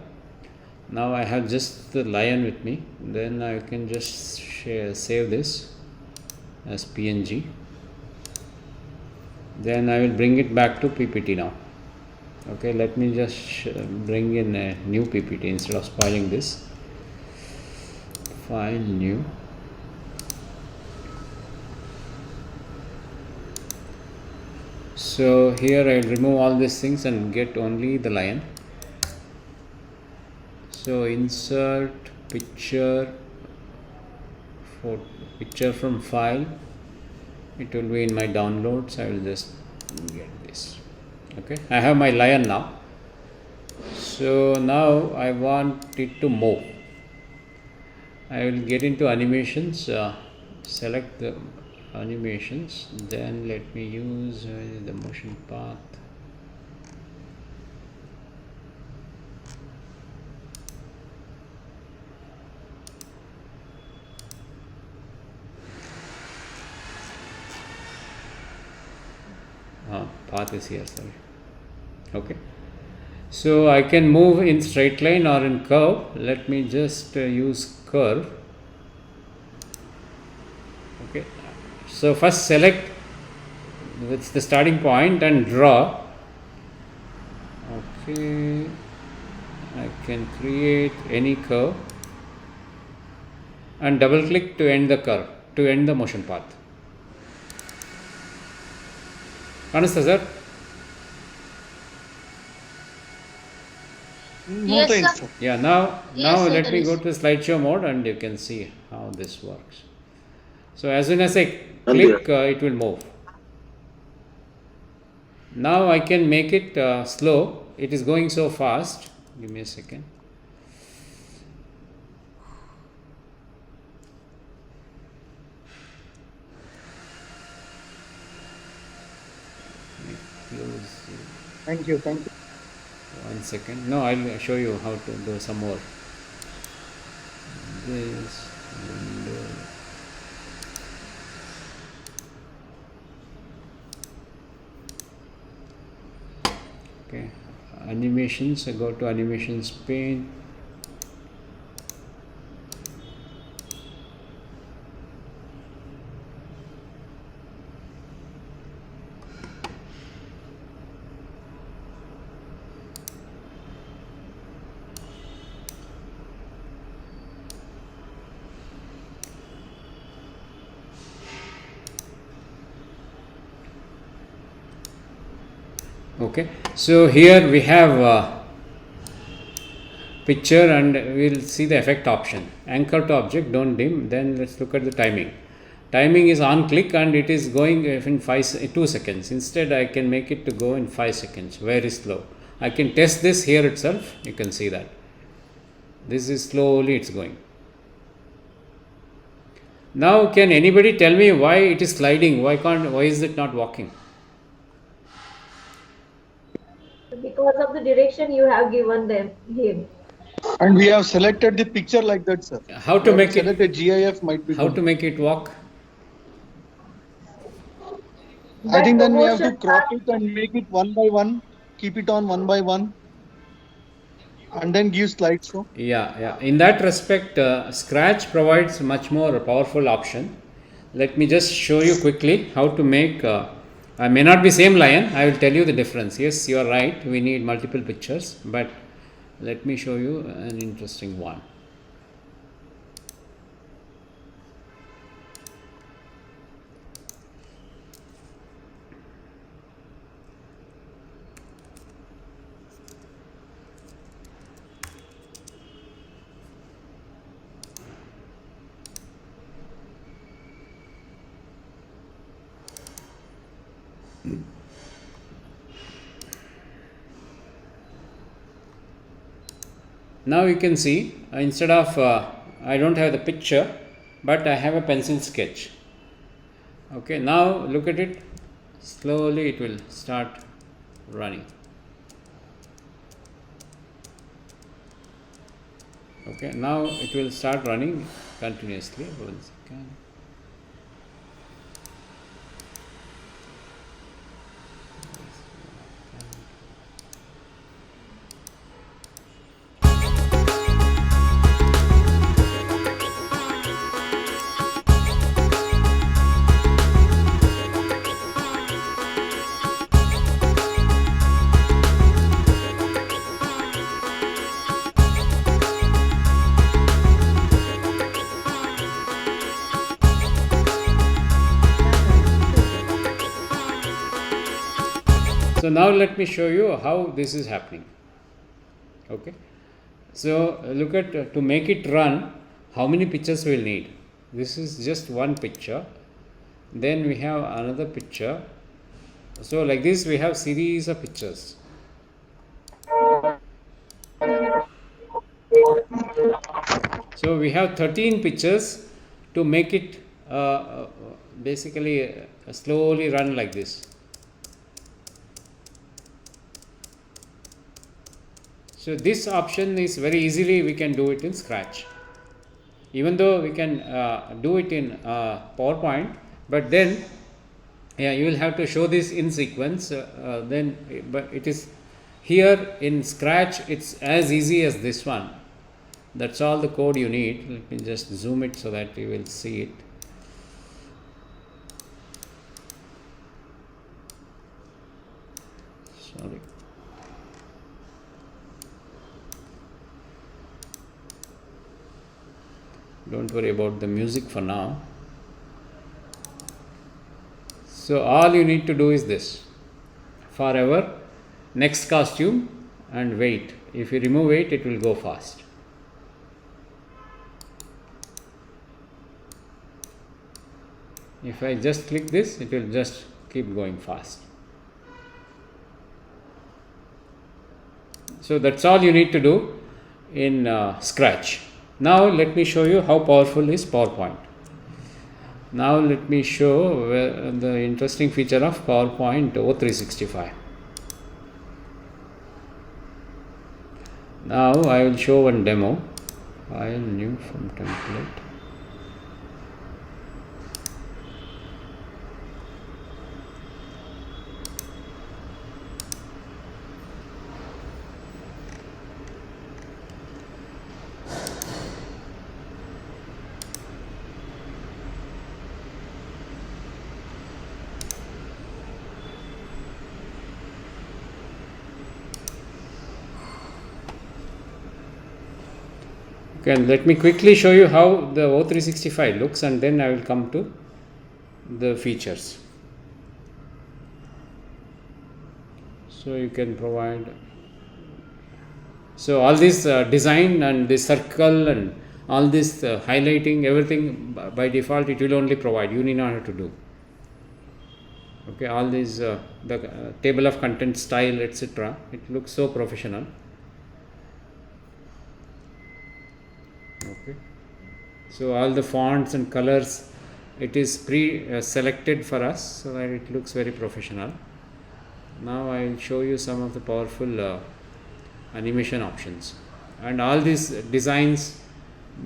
Now I have just the lion with me. Then I can just save this as PNG. Then I will bring it back to PPT now. Okay, let me just bring in a new PPT instead of spoiling this. File, new. So here I will remove all these things and get only the lion. So insert picture, picture from file. It will be in my downloads. I will just get this. Okay, I have my lion now. So now I want it to move. I will get into animations, select the animations, then let me use the motion path. Path is here, sorry. Okay, so I can move in straight line or in curve. Let me just use curve. Okay, so first select with the starting point and draw. Okay, I can create any curve and double click to end the curve, to end the motion path. ಕಾಣಿಸ್ತಾ sir? Yes, sir. Yeah, now Yes, sir, let there me is. go to slideshow mode and you can see how this works. So as soon as I click, it will move. Now I can make it slow. It is going so fast. Give me a second. Thank you. 1 second. No, I'll show you how to do some more. This and okay, animations. I go to animations pane. Okay, so here we have picture and we'll see the effect option. Anchor to object, don't dim. Then let's look at the timing. Timing is on click and it is going in 2 seconds. Instead I can make it to go in 5 seconds, very slow. I can test this here itself. You can see that this is slowly it's going. Now can anybody tell me why it is sliding? Why is it not walking? Because of the direction you have given him. And we have selected the picture like that, sir. How to make it? Select a GIF might be. How to make it walk? I think then we have to crop it and make it 1 by 1. Keep it on 1 by 1. And then give slideshow. Yeah. In that respect, Scratch provides much more powerful option. Let me just show you quickly how to make. I may not be same lion. I will tell you the difference. Yes, you are right. We need multiple pictures, but let me show you an interesting one. Now you can see instead of I don't have the picture, but I have a pencil sketch. Okay, now look at it. Slowly it will start running. Okay, now it will start running continuously. 1 second. So now let me show you how this is happening. Okay, so look at to make it run, how many pictures we'll need. This is just one picture, then we have another picture. So like this we have series of pictures. So we have 13 pictures to make it basically slowly run like this. So this option is very easily we can do it in Scratch. Even though we can do it in PowerPoint, but then you will have to show this in sequence. But it is here in Scratch. It's as easy as this one. That's all the code you need. Let me just zoom it so that you will see it. Sorry. Don't worry about the music for now. So all you need to do is this. for our next costume and wait. If you remove it, it will go fast. If I just click this, it will just keep going fast. So that's all you need to do in Scratch. Now let me show you how powerful is PowerPoint. Now let me show the interesting feature of PowerPoint O365. Now I will show one demo. File new from template. Okay, let me quickly show you how the O365 looks, and then I will come to the features. So you can provide, so all this design and this circle and all this highlighting, everything by default it will only provide, you need not have to do. Okay, all these the table of content style, etc. It looks so professional. Okay, so all the fonts and colors, it is pre-selected for us, so that it looks very professional. Now I will show you some of the powerful animation options, and all these designs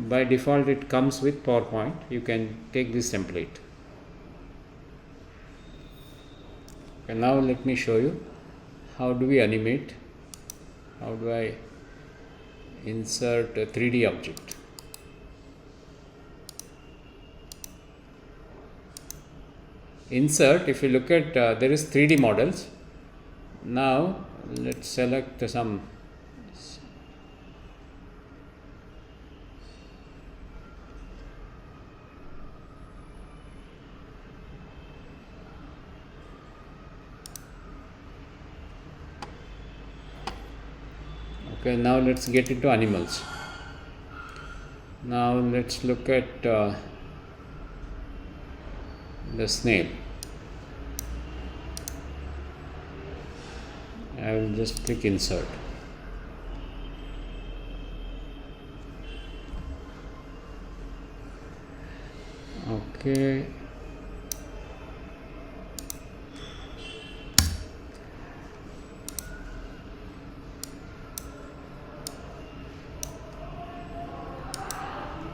by default it comes with PowerPoint. You can take this template. And now let me show you how do we animate, how do I insert a 3D object. Insert, if you look at there is 3D models. Now let's select some okay, now let's get into animals. Now let's look at the snail. I will just click insert. Okay.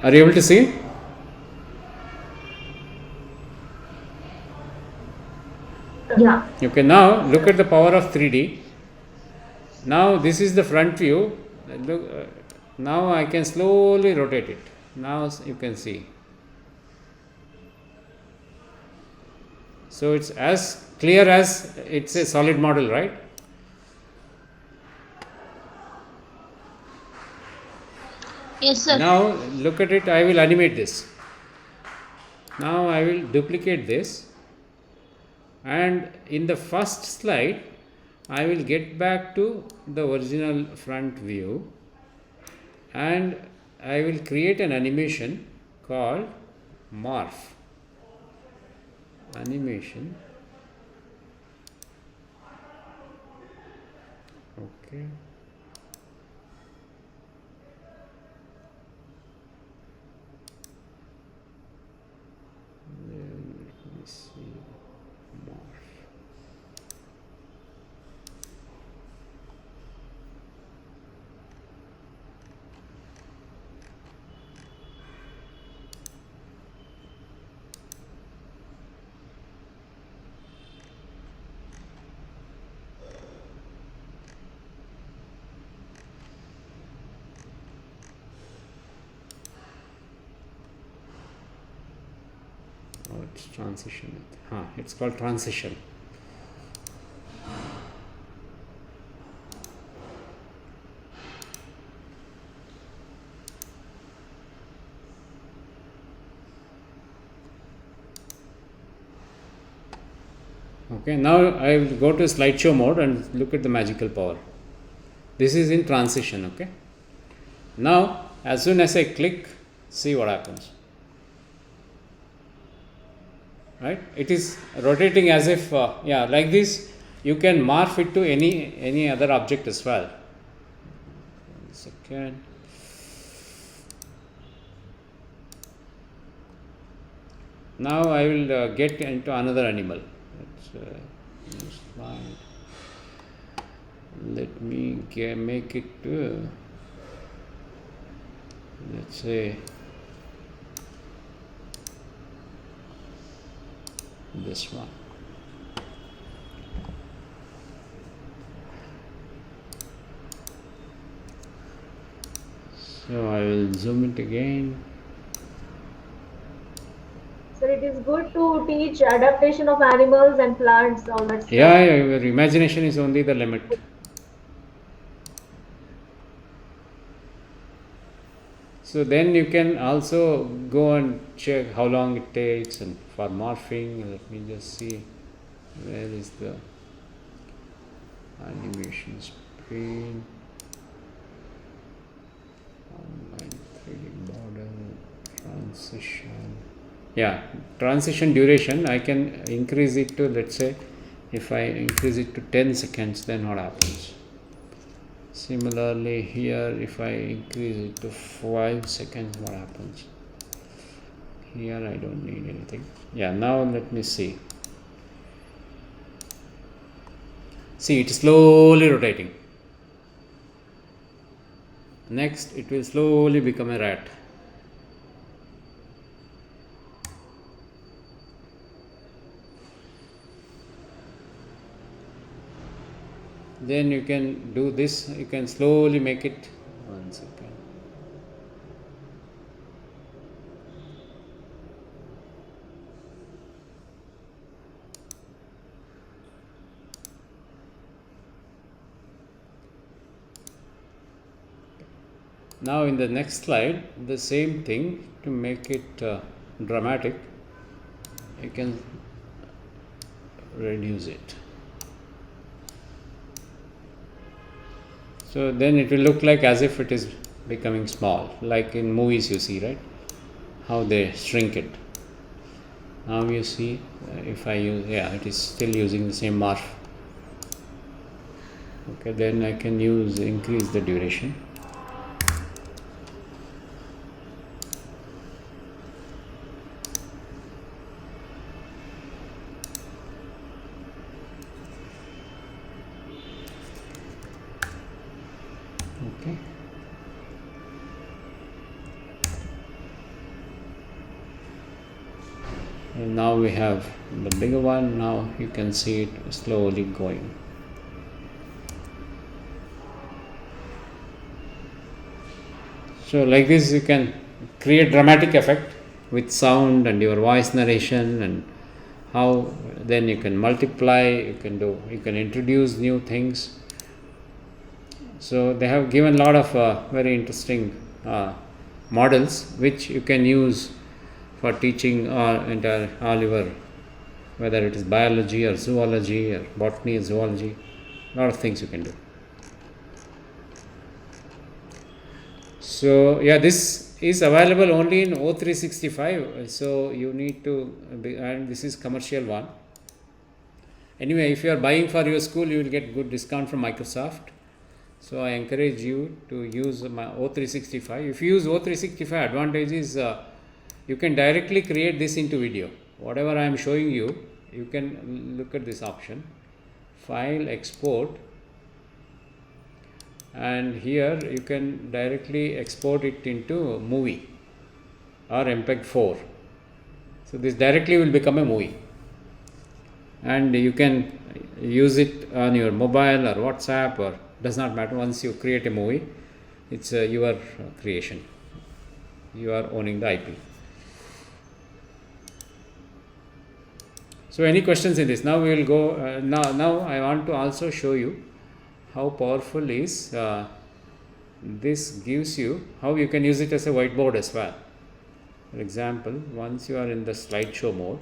Are you able to see? Yeah. Okay, now look at the power of 3D. Now this is the front view. Look, now I can slowly rotate it. Now you can see. So it's as clear as it's a solid model, right? Yes, sir. Now look at it, I will animate this. Now I will duplicate this, and in the first slide I will get back to the original front view, and I will create an animation called morph animation. Okay. Let me see. Morph. Oh, it's transition. It's called transition. Okay, now I will go to slideshow mode and look at the magical power. This is in transition. Okay, now as soon as I click, see what happens. Right, it is rotating as if yeah, like this. You can morph it to any other object as well. 1 second. Now I will get into another animal. Let's slide. Let me make it let's say this one. So I will zoom it again. So it is good to teach adaptation of animals and plants, all that stuff. Yeah, your imagination is only the limit. So then you can also go and check how long it takes, and for morphing, let me just see where is the animation screen. Online 3D model, transition. Yeah, transition duration, I can increase it to, let's say, if I increase it to 10 seconds, then what happens? Similarly here, if I increase it to 5 seconds, what happens? Here I don't need anything. Yeah, now let me see. See, it is slowly rotating. Next, it will slowly become a rat. Then you can do this, you can slowly make it. 1 second. Now in the next slide, the same thing, to make it dramatic, you can reduce it. So then it will look like as if it is becoming small, like in movies you see, right? How they shrink it. Now you see, if I use, yeah, it is still using the same morph. Okay, then I can increase the duration. Okay. And now we have the bigger one. Now you can see it slowly going. So like this you can create dramatic effect with sound and your voice narration, and how then you can multiply, you can introduce new things. So they have given a lot of very interesting models which you can use for teaching all your, whether it is biology or zoology or botany or zoology, a lot of things you can do. So yeah, this is available only in O365, so you need to and this is commercial one. Anyway, if you are buying for your school, you will get good discount from Microsoft. So I encourage you to use my O365. If you use O365, advantage is you can directly create this into video. Whatever I am showing you, you can look at this option, file, export, and here you can directly export it into movie or MPEG 4. So this directly will become a movie, and you can use it on your mobile or WhatsApp, or does not matter. Once you create a movie, it's your creation. You are owning the IP. So any questions in this? Now we will go, now I want to also show you how powerful is this gives you, how you can use it as a whiteboard as well. For example, once you are in the slideshow mode,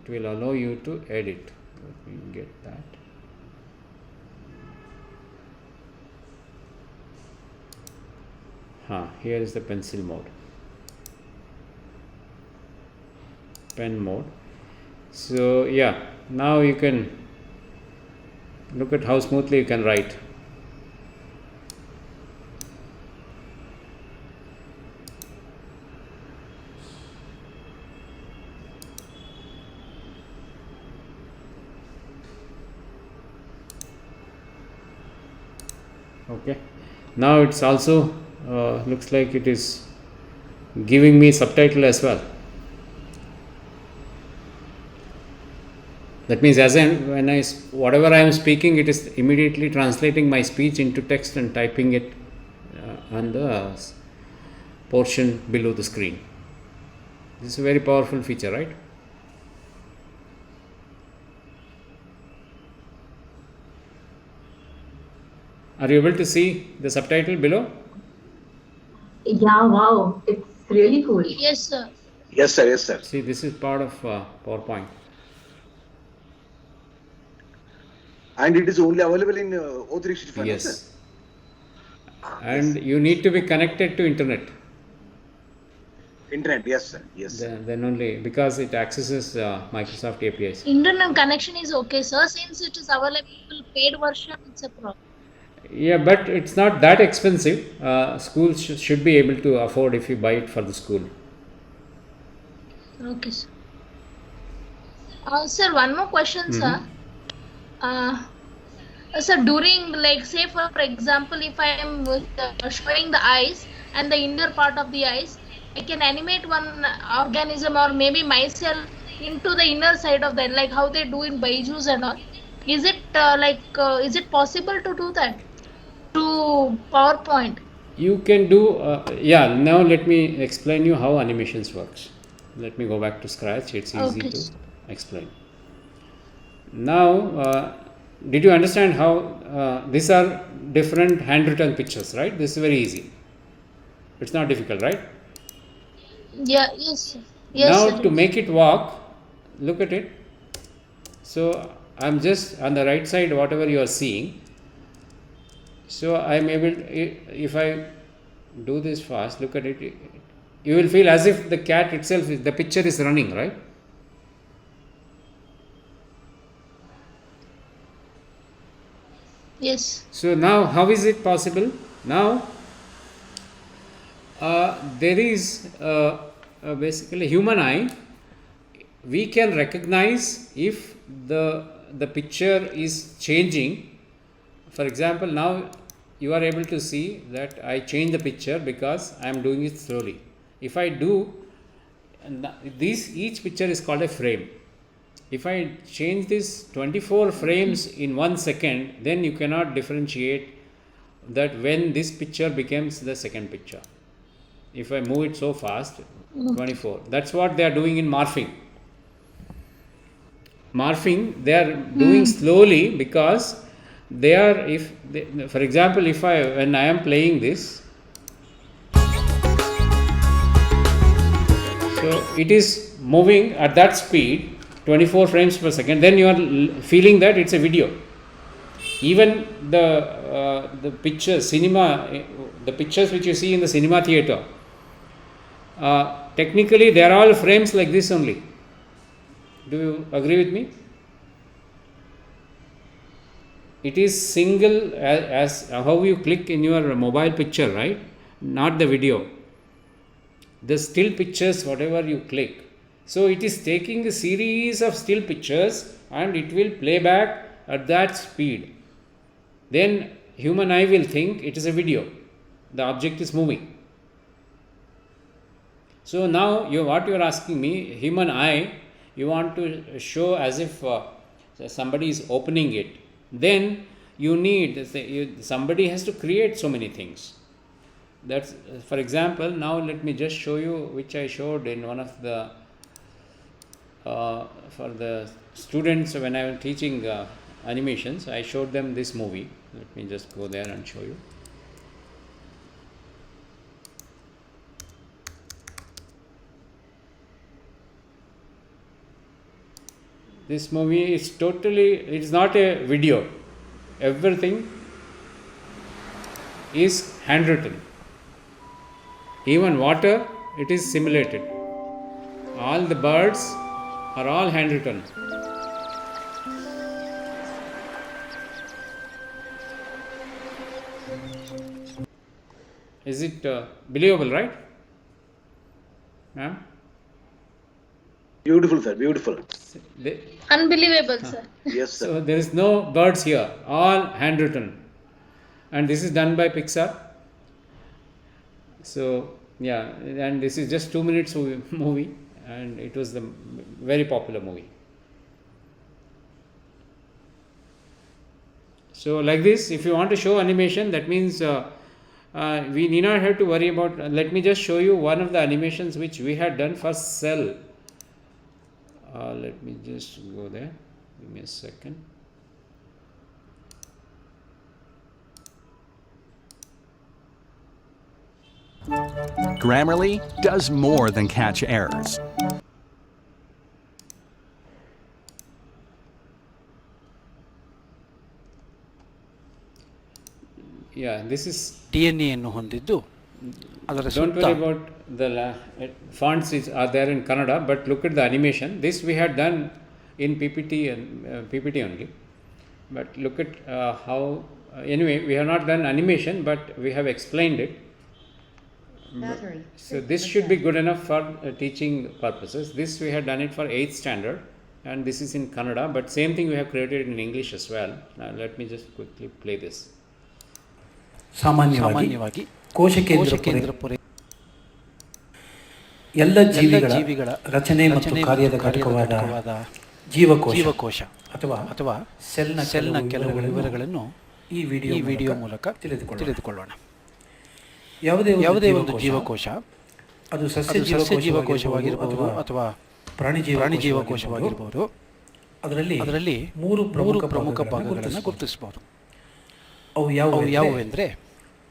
it will allow you to edit. Let me get that. Here is the pencil mode, pen mode. So yeah, now you can look at how smoothly you can write. Okay, now it's also looks like it is giving me subtitle as well. That means whatever I am speaking, it is immediately translating my speech into text and typing it on the portion below the screen. This is a very powerful feature, right? Are you able to see the subtitle below? Yeah, wow, it's really cool. Yes, sir. Yes, sir. Yes, sir. See, this is part of PowerPoint. And it is only available in O365. Yes. Sir? And you need to be connected to internet. Internet, yes, sir. Yes. Then only, because it accesses Microsoft APIs. Internet connection is okay, sir. Since it is available paid version, it's a problem. Yeah, but it's not that expensive. Schools should be able to afford if you buy it for the school. Okay, sir. Sir, one more question, sir. Sir, during, like, say for example, if I am showing the eyes and the inner part of the eyes, I can animate one organism or maybe myself into the inner side of that, like how they do in Byju's and all. Is it is it possible to do that through PowerPoint? You can do, yeah, now let me explain you how animations works. Let me go back to Scratch, it's easy to explain. Now, did you understand how these are different handwritten pictures, right? This is very easy. It's not difficult, right? Yeah, yes, sir. Yes, now sir. To make it walk, look at it. So I'm just on the right side, whatever you are seeing. So I'm able to, if I do this fast, look at it, you will feel as if the cat itself, the picture is running, right? Yes. So now how is it possible? Now there is basically human eye. We can recognize if the picture is changing. For example, now you are able to see that I change the picture because I am doing it slowly. If I do, each picture is called a frame. If I change this 24 frames in 1 second, then you cannot differentiate that when this picture becomes the second picture. If I move it so fast, 24. That's what they are doing in morphing. Morphing, they are doing slowly because they are, for example, when I am playing this, so it is moving at that speed, 24 frames per second, then you are feeling that it's a video. Even the pictures, the pictures which you see in the cinema theater, technically they are all frames like this only. Do you agree with me? It is single as how you click in your mobile picture, right? Not the video. The still pictures, whatever you click. So it is taking a series of still pictures and it will play back at that speed. Then human eye will think it is a video. The object is moving. So now what you are asking me, human eye, you want to show as if somebody is opening it. Then you need, somebody has to create so many things. That's, for example, now let me just show you, which I showed in one of the for the students when I was teaching animations, I showed them this movie. Let me just go there and show you. This movie is totally, it's not a video. Everything is handwritten. Even water, it is simulated. All the birds are all handwritten. Is it believable, right? Ma'am? Beautiful, sir. Beautiful. Unbelievable, sir. Yes, sir. So there is no birds here, all handwritten. And this is done by Pixar. So yeah, and this is just 2 minutes movie, and it was the very popular movie. So like this, if you want to show animation, that means we need not have to worry about. Let me just show you one of the animations which we had done for Cell. Let me just go there. Give me a second. Grammarly does more than catch errors. Yeah, this is DNA ಅನ್ನು ಹೊಂದಿದ್ದು ಅದರ don't worry about the fonts are there in Kannada, but look at the animation. This we had done in PPT and PPT only. But look at how anyway we have not done animation, but we have explained it. Battery, So this should be good enough for teaching purposes. This we had done it for 8th standard, and this is in Kannada, but same thing we have created in English as well. Now let me just quickly play this. ಸಾಮಾನ್ಯವಾಗಿ ಕೋಶಕೇಂದ್ರ ಪೊರೆ ಎಲ್ಲ ಜೀವಿಗಳ ರಚನೆ ಮತ್ತು ಕಾರ್ಯದ ಘಟಕವಾದ ಜೀವಕೋಶ ಅಥವಾ ಸೆಲ್ನ ಕೆಲವು ವಿವರಗಳನ್ನು ಈ ವಿಡಿಯೋ ಮೂಲಕ ತಿಳಿದುಕೊಳ್ಳೋಣ. ಯಾವುದೇ ಒಂದು ಜೀವಕೋಶ ಅದು ಸಸ್ಯ ಜೀವಕೋಶವಾಗಿರಬಹುದು ಅಥವಾ ಪ್ರಾಣಿ ಜೀವಕೋಶವಾಗಿರಬಹುದು. ಅದರಲ್ಲಿ ಮೂರು ಪ್ರಮುಖ ಭಾಗಗಳನ್ನು ಗುರುತಿಸಬಹುದು. ಅವು ಯಾವುವೆಂದರೆ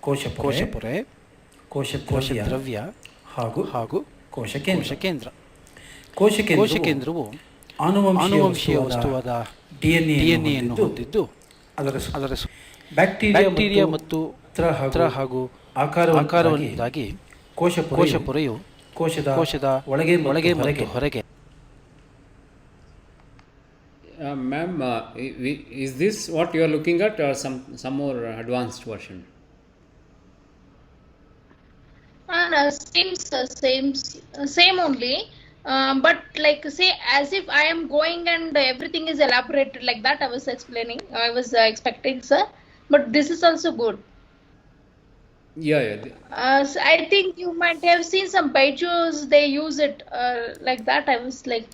ಕೋಶಪೊರೆ, ಕೋಶದ್ರವ್ಯ ಹಾಗೂ ಕೋಶಕೇಂದ್ರ. ಕೋಶಕೇಂದ್ರವು ಆನುವಂಶೀಯ ವಸ್ತುವಾದ ಡಿಎನ್ಎಯನ್ನು ಹೊಂದಿದ್ದು ಅದರ ಬ್ಯಾಕ್ಟೀರಿಯಾ ಮತ್ತು ಹಾಗೂ ಆಕಾರವನ್ನಾಗಿ ಕೋಶಪೊರೆಯು ಕೋಶದ ಒಳಗೆ ಮತ್ತು ಹೊರಗೆ. Ma'am, is this what you are looking at, or some more advanced version? Same only. But like say as if I am going and everything is elaborated like that. I was explaining. I was expecting, sir. But this is also good. Yeah. So I think you might have seen some pages. They use it like that. I was like.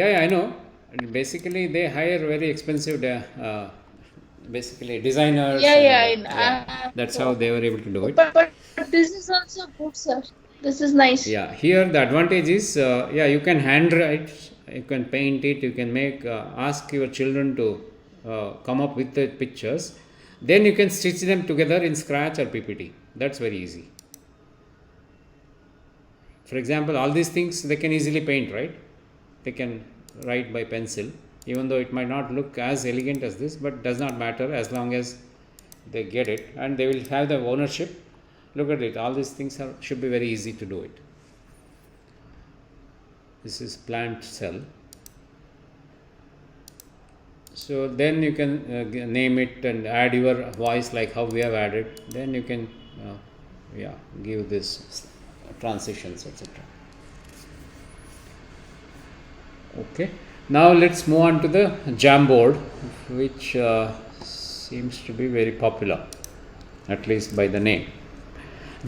Yeah, I know. Basically, they hire very expensive, basically designers. That's how they were able to do it. But this is also good, sir. This is nice. Yeah, here the advantage is, you can handwrite, you can paint it, you can make, ask your children to come up with the pictures. Then you can stitch them together in Scratch or PPT. That's very easy. For example, all these things they can easily paint, right? They can write by pencil, even though it might not look as elegant as this, but does not matter as long as they get it, and they will have the ownership. Look at it, all these things should be very easy to do it. This is plant cell. So then you can name it and add your voice like how we have added. Then you can give this transitions, etc. Okay, now let's move on to the Jamboard, which seems to be very popular, at least by the name.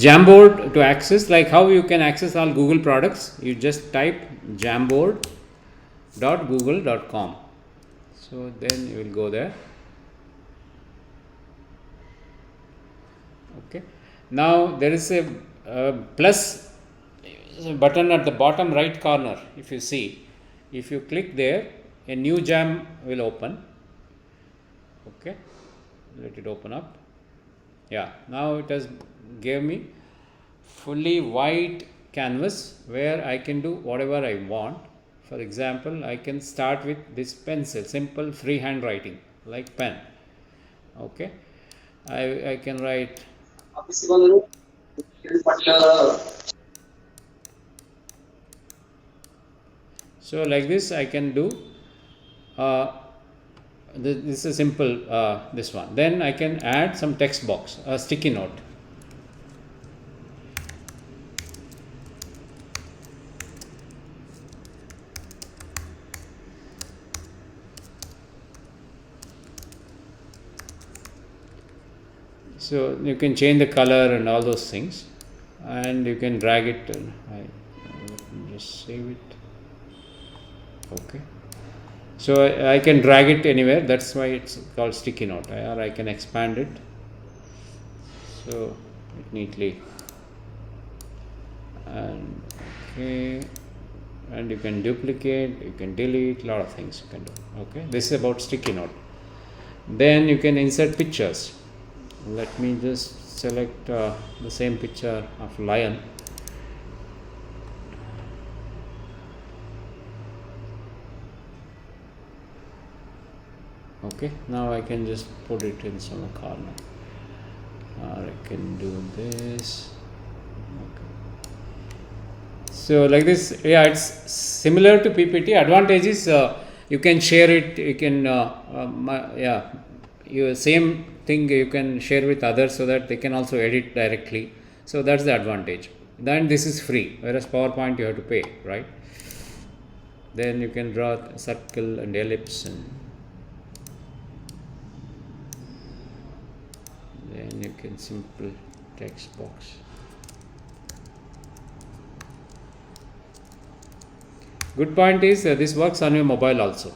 Jamboard to access, like how you can access all Google products, you just type jamboard.google.com. So then you will go there. Okay, now there is a plus button at the bottom right corner. If you see, if you click there, a new jam will open. Okay, let it open up. Yeah, now it has gave me fully white canvas where I can do whatever I want. For example, I can start with this pencil, simple freehand writing like pen. Okay, I can write. So like this I can do. This is simple, this one. Then I can add some text box, a sticky note. So you can change the color and all those things, and you can drag it. Let me just save it. Okay. So I can drag it anywhere. That's why it's called sticky note. Or I can expand it. So it neatly. And okay. And you can duplicate. You can delete. A lot of things you can do. Okay. This is about sticky note. Then you can insert pictures. Let me just select the same picture of lion. Okay, now I can just put it in some corner, or I can do this. Okay. So like this, yeah, it's similar to PPT. Advantage is you can share it. You can you same thing you can share with others so that they can also edit directly. So that's the advantage. Then this is free, whereas PowerPoint you have to pay, right? Then you can draw a circle and ellipse, and then you can simple text box. Good point is this works on your mobile also.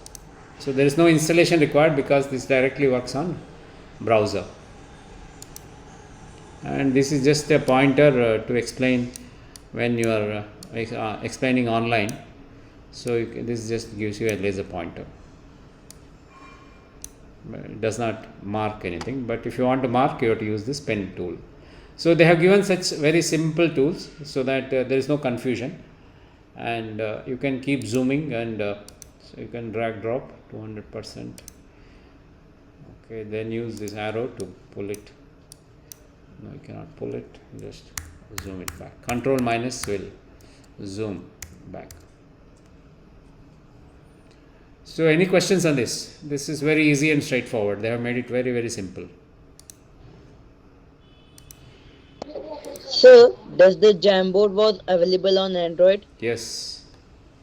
So there is no installation required because this directly works on browser. And this is just a pointer to explain when you are explaining online. So this just gives you a laser pointer. It does not mark anything, but if you want to mark, you have to use this pen tool. So they have given such very simple tools so that there is no confusion, and you can keep zooming, and so you can drag drop 200%. Okay, then use this arrow to pull it. No, you cannot pull it, just zoom it back. Control minus will zoom back. So any questions on this? This is very easy and straightforward. They have made it very, very simple. Sir, does the Jamboard was available on Android? Yes.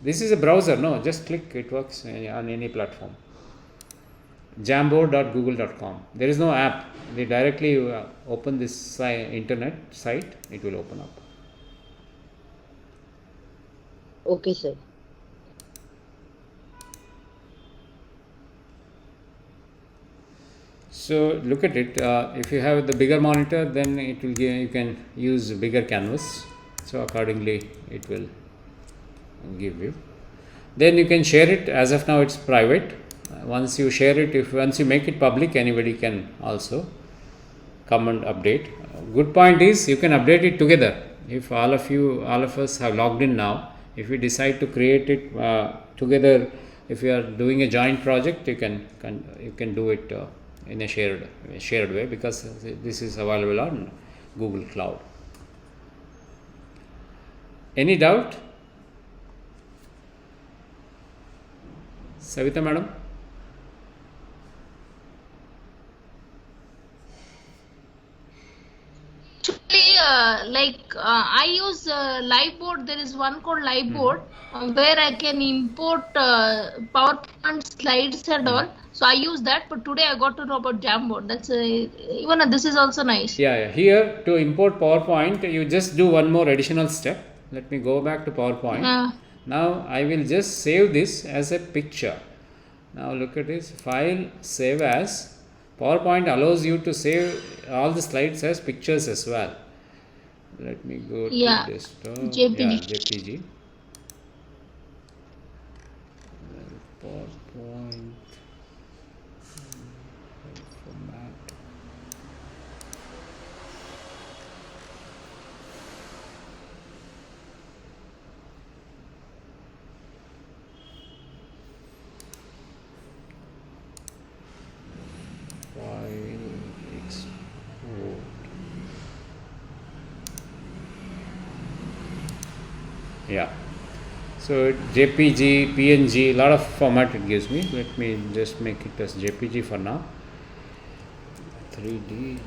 This is a browser. No, just click. It works on any platform. Jamboard.google.com. There is no app. They directly open this internet site. It will open up. Okay, sir. So look at it. If you have the bigger monitor, then it will give, you can use bigger canvas. So accordingly, it will give you. Then you can share it. As of now, it's private. Once you share it, once you make it public, anybody can also come and update. Good point is you can update it together. If all of us have logged in now, if we decide to create it together, if you are doing a joint project, you can do it in a shared way, because this is available on Google Cloud. Any doubt? Savita madam? I use Liveboard. There is one called Liveboard where I can import PowerPoint slides and all. So I use that. But today I got to know about Jamboard. That's even this is also nice. Yeah. Here to import PowerPoint, you just do one more additional step. Let me go back to PowerPoint. Now I will just save this as a picture. Now look at this file, save as. PowerPoint allows you to save all the slides as pictures as well. Let me go to desktop. JPG. PowerPoint format. Yeah. So JPG, PNG, a lot of format it gives me. Let me just make it as JPG for now. 3D.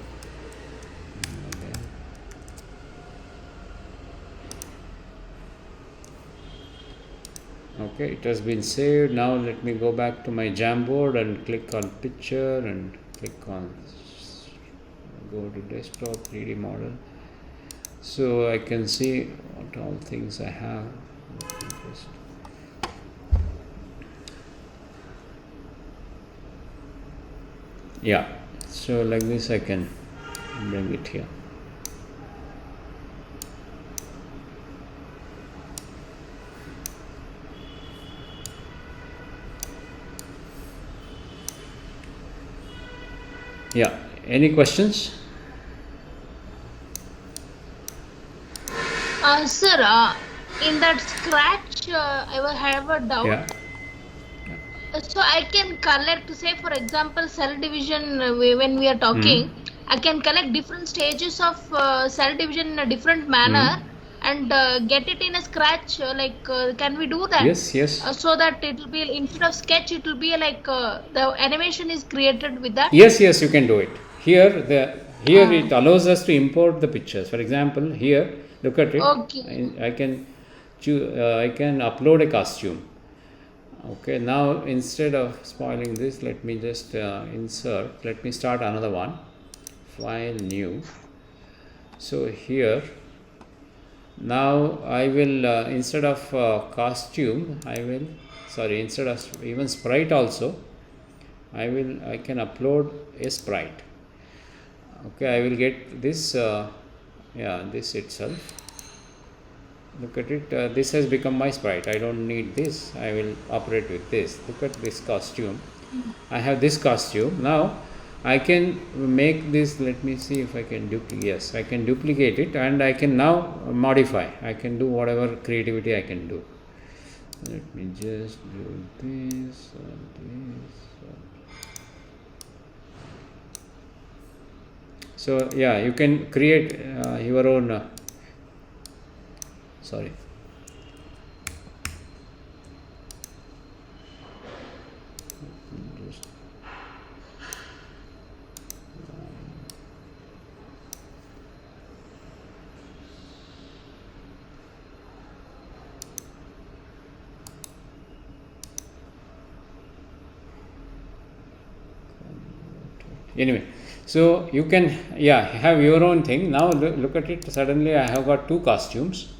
Okay, it has been saved. Now let me go back to my Jamboard and click on picture and click on go to desktop 3D model. So I can see what all things I have. Yeah, so like this I can bring it here. Yeah, any questions? Sir, in that scratch, I will have a doubt. Yeah. So I can collect, say for example, cell division when we are talking, I can collect different stages of cell division in a different manner and get it in a scratch. Can we do that? Yes, yes. So that it will be, instead of sketch, it will be like the animation is created with that. Yes, yes, you can do it. Here it allows us to import the pictures. For example, here, look at it. Okay. I can upload a costume. Okay, now instead of spoiling this, let me just insert. Let me start another one. File, new. So here, now I will instead of costume, instead of even sprite also, I can upload a sprite. Okay, I will get this. This itself. Look at it. This has become my sprite. I don't need this. I will operate with this. Look at this costume. I have this costume. Now I can make this. Let me see if I can duplicate. Yes, I can duplicate it, and I can now modify. I can do whatever creativity I can do. Let me just do this and this. So yeah, you can create your own. Sorry. Anyway, so you can have your own thing. Now look at it. Suddenly I have got two costumes.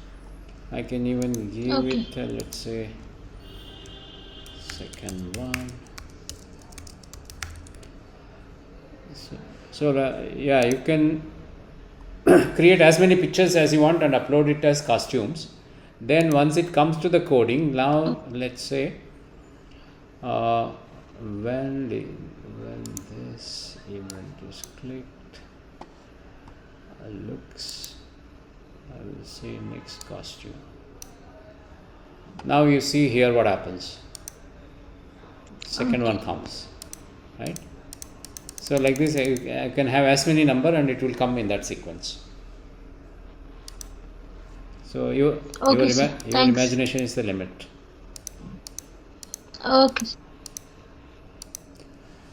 I can even give it let's say second one. So you can create as many pictures as you want and upload it as costumes. Then once it comes to the coding, now let's say when this event is clicked, looks, I will say next costume. Now you see here what happens. Second one comes, right? So like this, I can have as many number and it will come in that sequence. So your imagination is the limit. Okay.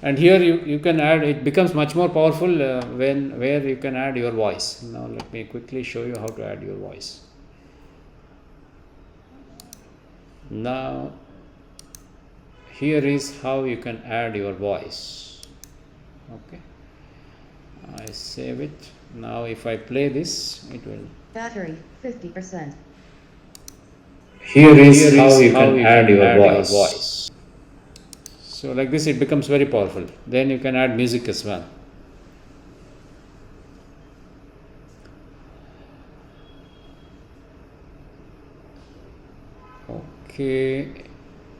And here you can add, it becomes much more powerful where you can add your voice. Now let me quickly show you how to add your voice. Now here is how you can add your voice. Okay, I save it. Now if I play this, it will. Battery 50%. Here is how you can add your voice. So like this it becomes very powerful. Then you can add music as well. Okay,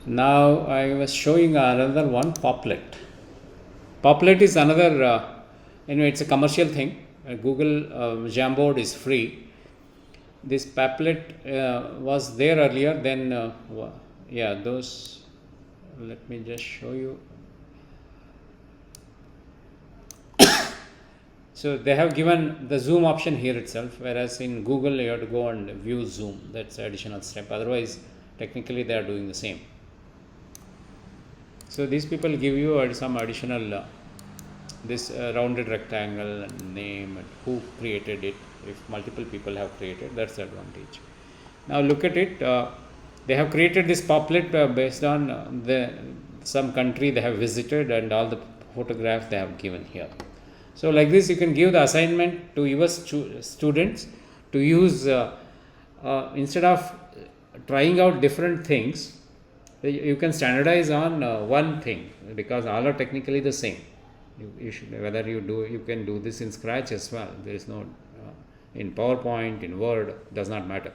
now I was showing another one, Poplet. Poplet is another, it's a commercial thing. Google Jamboard is free. This Poplet was there earlier, then those, let me just show you. So they have given the zoom option here itself, whereas in Google you have to go and view zoom. That's an additional step. Otherwise, technically they are doing the same. So these people give you some additional this rounded rectangle and name and who created it. If multiple people have created, that's the advantage. Now look at it. They have created this poplet based on some country they have visited and all the photographs they have given here. So like this, you can give the assignment to your students to use instead of trying out different things. You can standardize on one thing because all are technically the same. You should, whether you can do this in Scratch as well. There is no in PowerPoint, in Word, does not matter.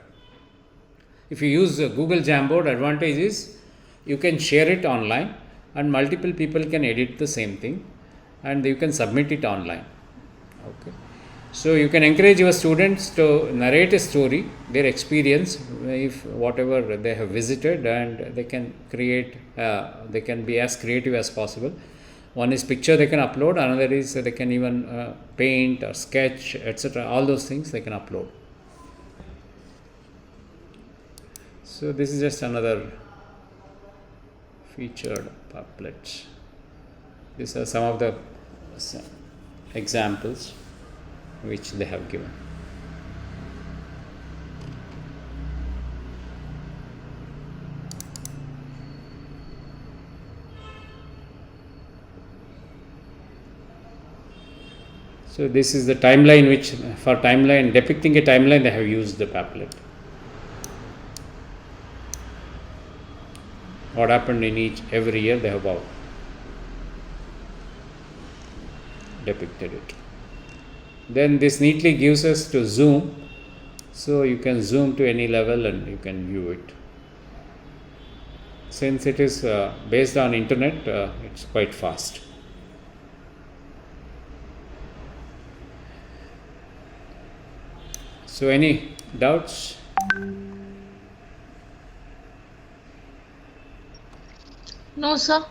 If you use Google Jamboard, advantage is you can share it online and multiple people can edit the same thing and you can submit it online. Okay. So you can encourage your students to narrate a story, their experience, if whatever they have visited, and they can create, they can be as creative as possible. One is picture they can upload, another is they can even paint or sketch, etc. All those things they can upload. So this is just another featured Padlet. These are some of the examples which they have given. So this is the timeline, which for timeline, depicting a timeline, they have used the Padlet. What happened in every year, they have depicted it. Then this neatly gives us to zoom, so you can zoom to any level and you can view it. Since it is based on internet, it's quite fast. So any doubts? No, sir.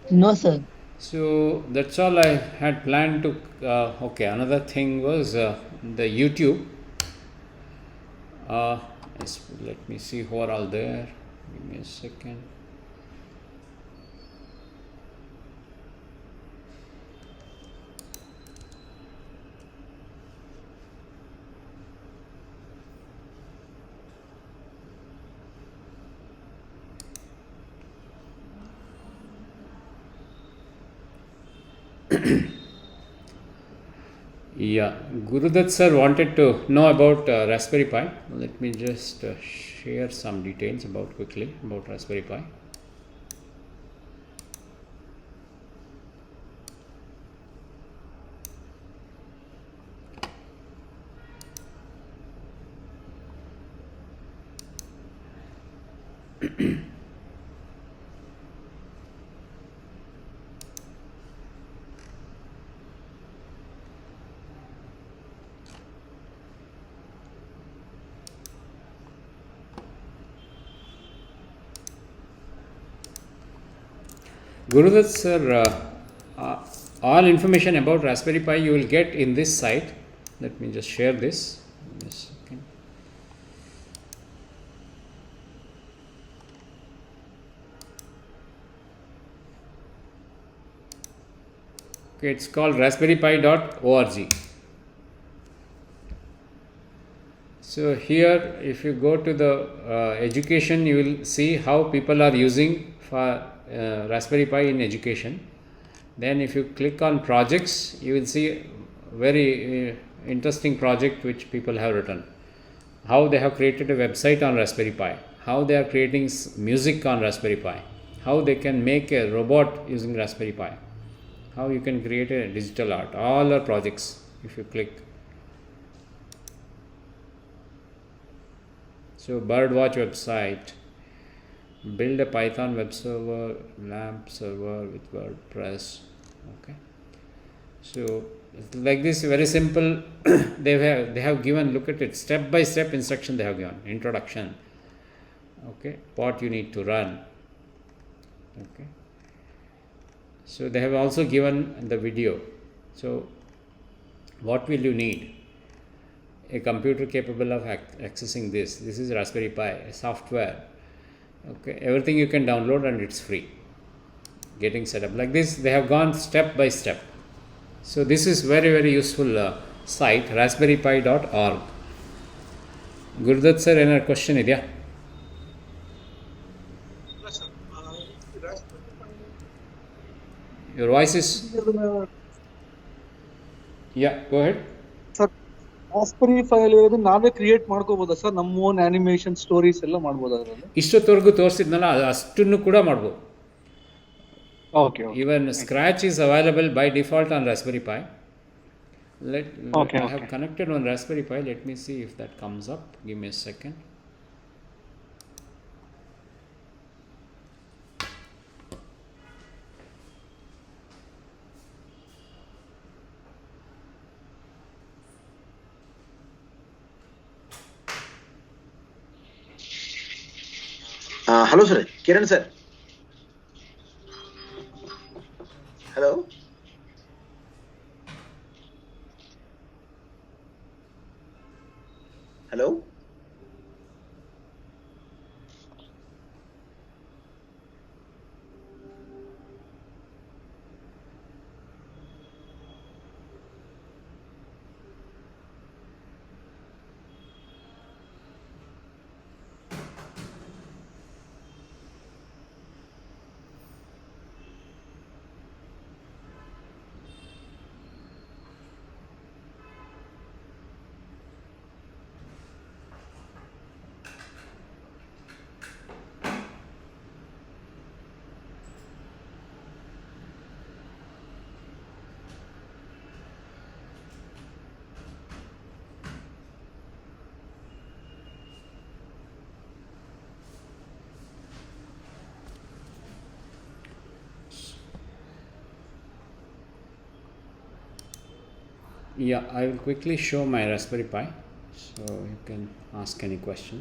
No, sir. So that's all I had planned to. Okay, another thing was the YouTube. Let me see who are all there. Give me a second. Yeah, Gurudat sir wanted to know about Raspberry Pi. Let me just share some details quickly about Raspberry Pi. Gurudat sir, all information about Raspberry Pi you will get in this site. Let me just share this. Give me a second. Okay, it's called raspberrypi.org. So here, if you go to the education, you will see how people are using for Raspberry Pi in education. Then if you click on projects, you will see very interesting project which people have written. How they have created a website on Raspberry Pi, how they are creating music on Raspberry Pi, how they can make a robot using Raspberry Pi, how you can create a digital art. All are projects if you click. So Birdwatch website, build a Python web server, LAMP server with WordPress. Okay, so like this, very simple. they have given, look at it, step by step instruction they have given. Introduction, okay, what you need to run. Okay, So they have also given the video. So what will you need? A computer capable of accessing this. This is Raspberry Pi, a software. Okay, everything you can download and it's free. Getting set up like this, they have gone step by step. So this is very useful site, raspberrypi.org. Gurudat sir, any question idea? Your voice is. Yeah, go ahead. Sir, Raspberry Pi ಇರೋದು ನಾವೇ create ಮಾಡ್ಕೋಬೋದಾ sir? ನಮ್ಮ own animation stories ಎಲ್ಲ ಮಾಡ್ಬೋದಾ ಅದರಲ್ಲಿ? ಇಷ್ಟೊತ್ತವರೆಗೂ ತೋರಿಸಿದ್ನಲ್ಲ ಅಷ್ಟನ್ನು ಕೂಡ ಮಾಡ್ಬೋದು. Okay. Even Scratch is available by default on Raspberry Pi. I have connected on Raspberry Pi. Let me see if that comes up. Give me a second. Hello sir, Kiran sir. Hello. Hello. Yeah, I will quickly show my Raspberry Pi, so you can ask any question.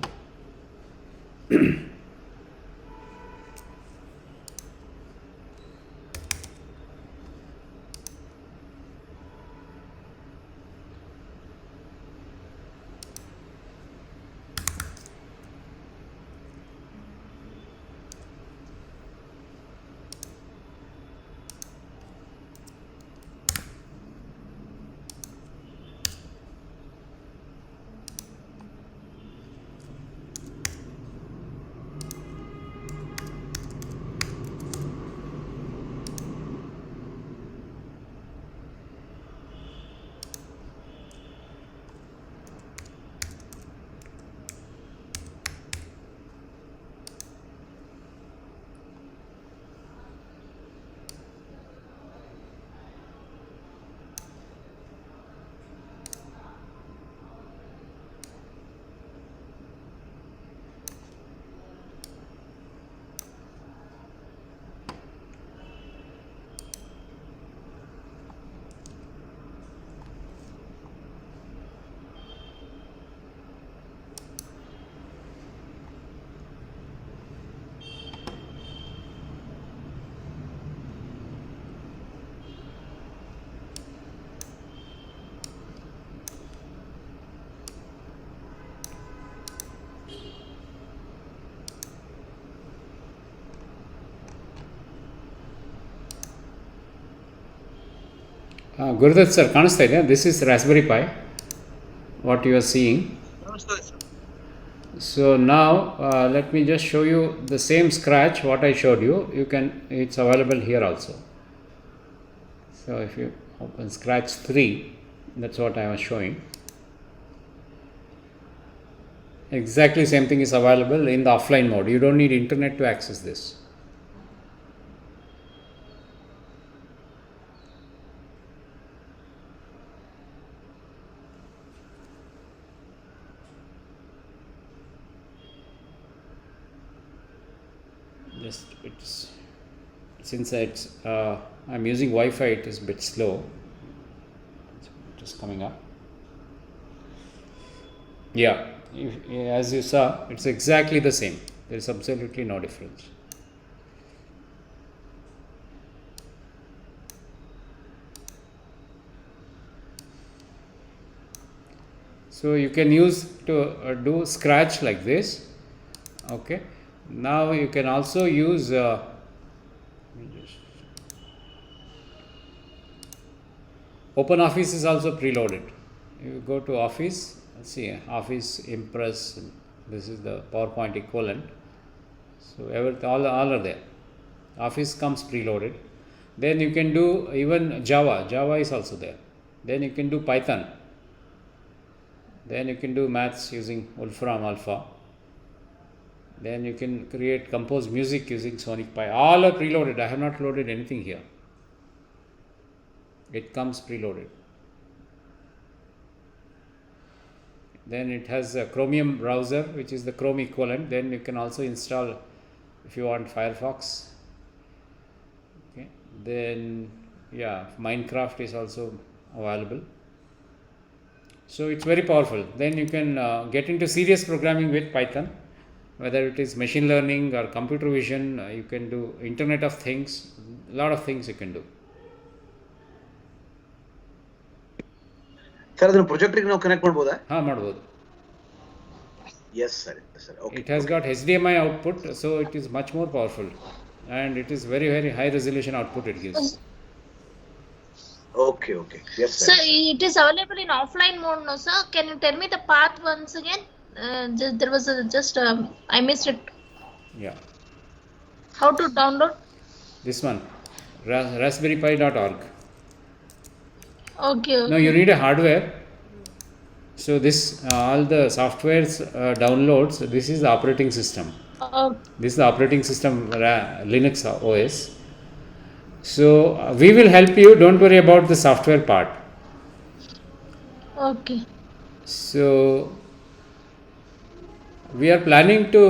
Gurudat sir, ಕಾಣಿಸ್ತಾ ಇದೆಯಾ? This is Raspberry Pi, what you are seeing. So now let me just show you the same Scratch what I showed you. It's available here also. So if you open Scratch 3, that's what I was showing. Exactly same thing is available in the offline mode. You don't need internet to access this. Since I'm using Wi-Fi, it is a bit slow. It's coming up. Yeah, as you saw, it's exactly the same. There is absolutely no difference. So you can use to do Scratch like this. Okay, now you can also use OpenOffice is also preloaded. You go to Office, let's see, Office, Impress, this is the PowerPoint equivalent. So all are there. Office comes preloaded. Then you can do even Java is also there. Then you can do Python. Then you can do maths using Wolfram Alpha. Then you can compose music using Sonic Pi. All are preloaded. I have not loaded anything here. It comes preloaded. Then it has a Chromium browser, which is the Chrome equivalent. Then you can also install, if you want, Firefox. Okay. Then Minecraft is also available. So it's very powerful. Then you can get into serious programming with Python, whether it is machine learning or computer vision. You can do Internet of Things. A lot of things you can do. Sir, adana projector ge ನಾವು connect ಮಾಡಬಹುದಾ? ಮಾಡಬಹುದು. Yes sir. Okay. It has got HDMI output, so it is much more powerful, and it is very high resolution output it gives. Okay. Yes sir. Sir, it is available in offline mode, no sir? Can you tell me the path once again? There was I missed it. Yeah. How to download? This one, raspberrypi.org. Okay. Now you need a hardware. So this all the softwares downloads. This is the operating system. This is the operating system, Linux OS. So we will help you. Don't worry about the software part. Okay. So we are planning to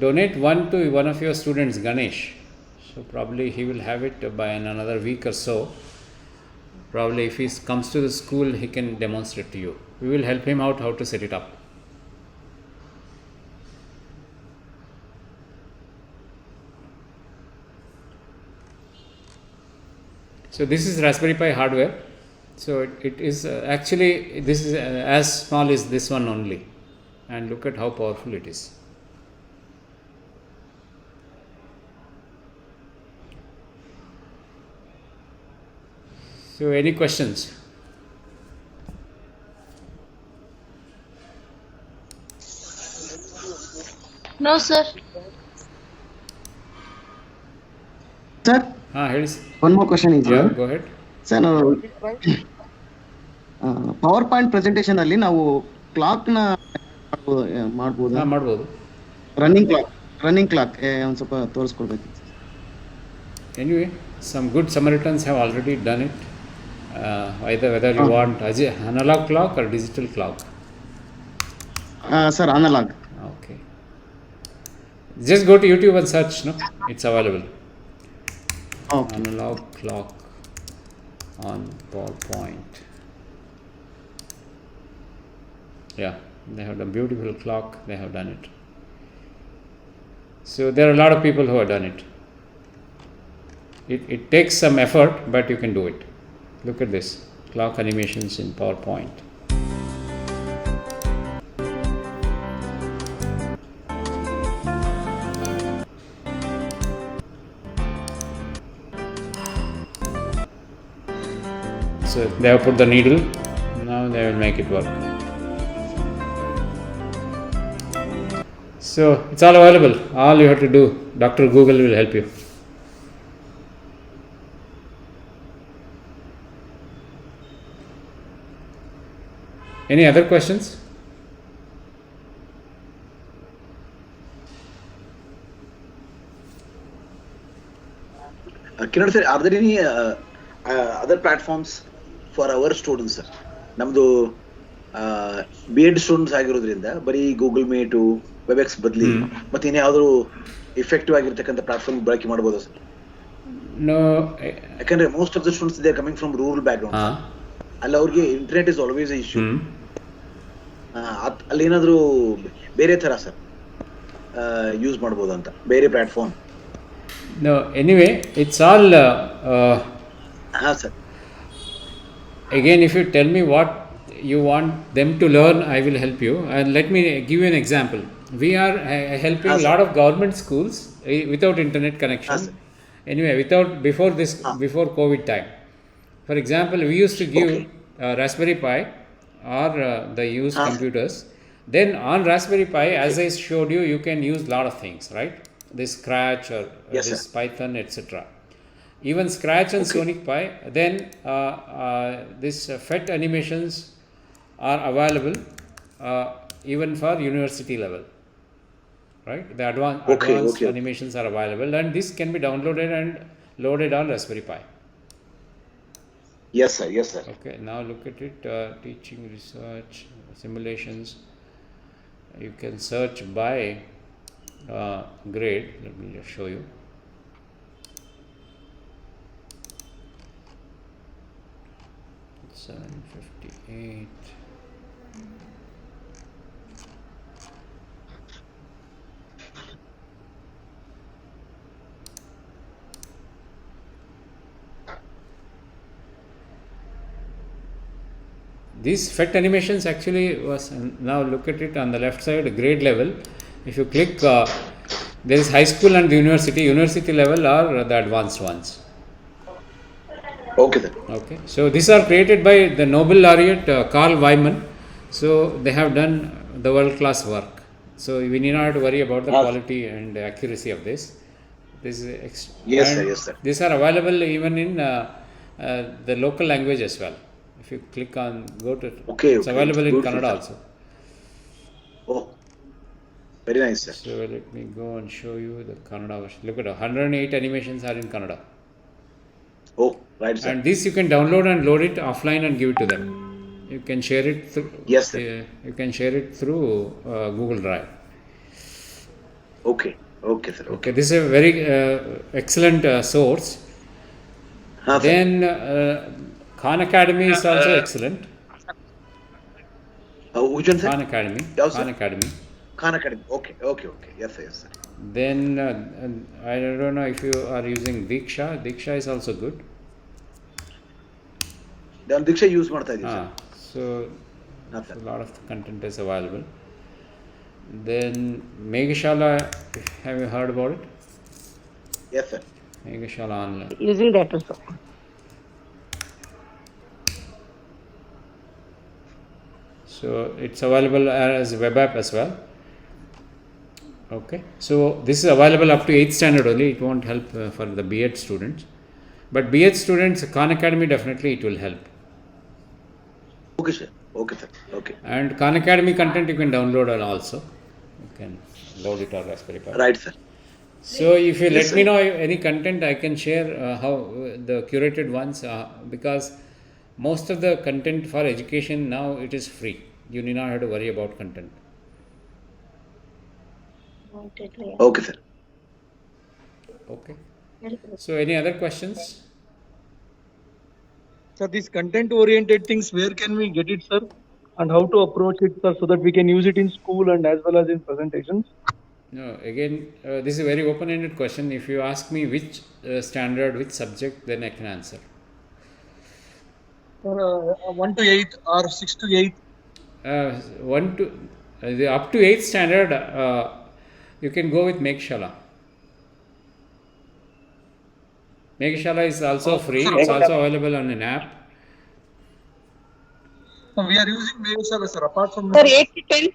donate one to one of your students, Ganesh. So probably he will have it by another week or so. Probably if he comes to the school, he can demonstrate to you. We will help him out how to set it up. So this is Raspberry Pi hardware. So it is actually, this is as small as this one only, and look at how powerful it is. So any questions? No sir. Sir? One more question is Yeah, go ahead. Sir, PowerPoint presentation ಅಲ್ಲಿ ನಾವು clock ನ ಮಾಡಬಹುದು running clock ಒಂದು ಸ್ವಲ್ಪ ತೋರಿಸ್ಕೊಡ್ಬೇಕು. Anyway, some good Samaritans have already done it. Either whether you want analog clock or digital clock. Sir, analog. Okay. Just go to YouTube and search. No, it's available. Okay. Analog clock on PowerPoint. Yeah, they have done beautiful clock. They have done it. So there are a lot of people who have done it. It takes some effort, but you can do it. Look at this, clock animations in PowerPoint. So they have put the needle, now they will make it work. So it's all available. All you have to do, Dr. Google will help you. Any other questions? Kiran sir, are there any other platforms for our students, sir? ನಮ್ದು B.Ed students ಆಗಿರೋದ್ರಿಂದ ಬರೀ Google meet, Webex ಬದಲಿ ಮತ್ತೆ ಇನ್ಯಾವುದಾದ್ರು effective ಆಗಿರ್ತಕ್ಕಂಥ platform ಬಳಕೆ ಮಾಡಬಹುದು sir? No. ಯಾಕಂದ್ರೆ most of the students they are coming from rural back ground. ಅಲ್ಲಿ ಅವ್ರಿಗೆ internet is always A issue. ಅಲ್ಲಿ ಏನಾದ್ರು ಬೇರೆ ತರ ಸರ್ ಯೂಸ್ ಮಾಡಬಹುದು ಅಂತ ಬೇರೆ platform? No, anyway, it's all sir. Again, if you tell me what you want them to learn, I will help you. And let me give you an example. We are helping a lot of government schools without internet connection. Anyway, before COVID time. For example, we used to give Raspberry Pi or the used computers. Then on Raspberry Pi, as I showed you, you can use a lot of things, right? This Scratch or this Python, etc. Even Scratch and Sonic Pi. Then this FET animations are available even for university level, right? The advanced animations are available, and this can be downloaded and loaded on Raspberry Pi. Yes, sir. Yes, sir. Okay, now look at it. Teaching, research, simulations. You can search by grade. Let me just show you. $758. These FET animations actually was, now look at it on the left side, grade level. If you click, there is high school and university level are the advanced ones. Okay then. Okay, so these are created by the Nobel laureate Carl Wyman. So they have done the world class work. So we need not have to worry about the quality and accuracy of this. This is yes, sir. These are available even in the local language as well. If you click on it's available in Kannada also. Oh, very nice, sir. So let me go and show you the Kannada version. Look at 108 animations are in Kannada. Oh, right, sir. And this you can download and load it offline and give it to them. You can share it through. Yes, sir. You can share it through Google Drive. Okay, sir. Okay, this is a very excellent source. Then Khan Academy is also excellent. Which one, sir? Khan Academy. Khan Academy. Okay. Yes, sir. Then I don't know if you are using Diksha. Diksha is also good. Then Diksha use ಮಾಡ್ತಾ ಇದೀವಿ sir. So a lot of the content is available. Then Meghashala, have you heard about it? Yes, sir. Meghashala online. Using that also. So it's available as a web app as well. Okay, so this is available up to 8th standard only. It won't help for the B.Ed students, but B.Ed students, Khan Academy definitely it will help. Okay, sir. Okay. And Khan Academy content you can download also. You can load it on Raspberry Pi. Right, sir. So if you let me know any content, I can share how the curated ones because most of the content for education now it is free. You need not have to worry about content. Okay, sir. Okay. So any other questions? Sir, these content-oriented things, where can we get it, sir? And how to approach it, sir, so that we can use it in school and as well as in presentations? No, again, this is a very open-ended question. If you ask me which standard, which subject, then I can answer. 1 to 8 or 6 to 8? Up to 8th standard, you can go with Meghashala. Meghashala is also free. It's also available on an app. We are using Meghashala, sir. Apart from Sir, 8 to 10.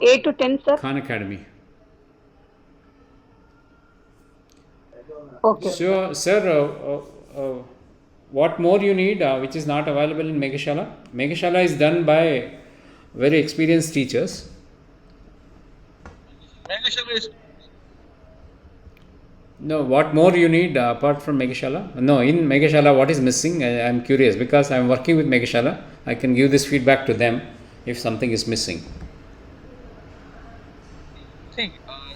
8 to 10, sir. Khan Academy. Okay. So, sir, what more you need, which is not available in Meghashala? Meghashala is done by very experienced teachers. Meghashala is... No, what more you need apart from Meghashala? No, in Meghashala, what is missing? I am curious because I am working with Meghashala. I can give this feedback to them if something is missing. See,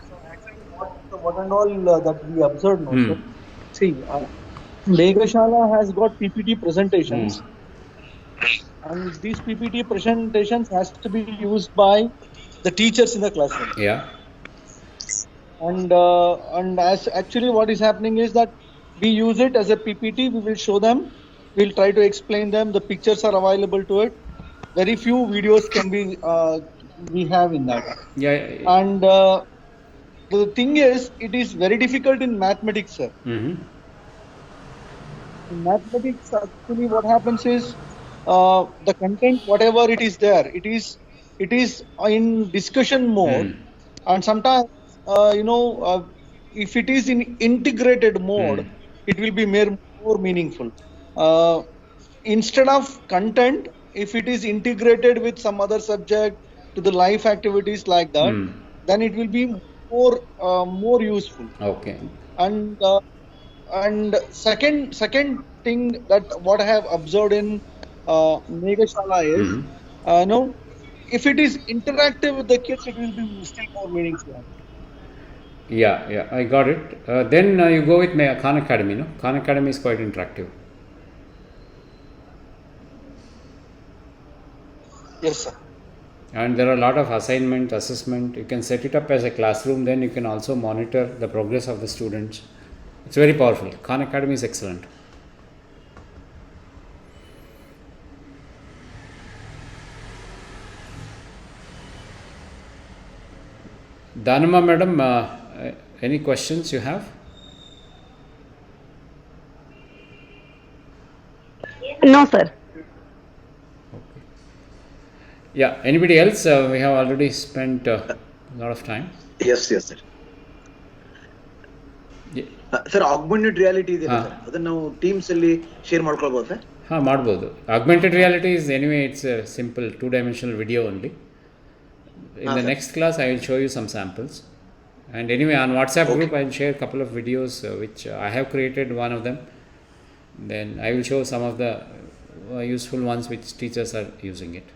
so actually what and all that we observed now, see, Meghashala has got PPT presentations, and these PPT presentations has to be used by the teachers in the classroom. Yeah. And as actually what is happening is that we use it as a PPT. We will show them. We'll try to explain them. The pictures are available to it, very few videos can be we have in that. Yeah. And the thing is, it is very difficult in mathematics, sir. In mathematics, actually, what happens is the content, whatever it is there, it is in discussion mode, and sometimes if it is in integrated mode, it will be more meaningful. Instead of content, if it is integrated with some other subject to the life activities like that, then it will be more useful. Okay. And second thing that what I have observed in Megashala is, if it is interactive with the kids, it will be still more meaningful. Yeah, I got it. Then you go with Khan Academy, no? Khan Academy is quite interactive. Yes, sir. And there are a lot of assignment, assessment. You can set it up as a classroom, then you can also monitor the progress of the students. It's very powerful. Khan Academy is excellent. Dhanama madam, any questions you have? No, sir. Okay. Yeah, anybody else? We have already spent a lot of time. Yes, sir. Sir, augmented reality ಇದೆ sir, ಅದನ್ನ ನಾವು teams ಅಲ್ಲಿ share ಮಾಡ್ಕೊಳ್ಬಹುದು sir? ಮಾಡಬಹುದು. Augmented reality is anyway, it's a simple 2-dimensional video only. In the next class, I will show you some samples. And anyway, on WhatsApp group, I will share a couple of videos which I have created, one of them. Then I will show some of the useful ones which teachers are using it.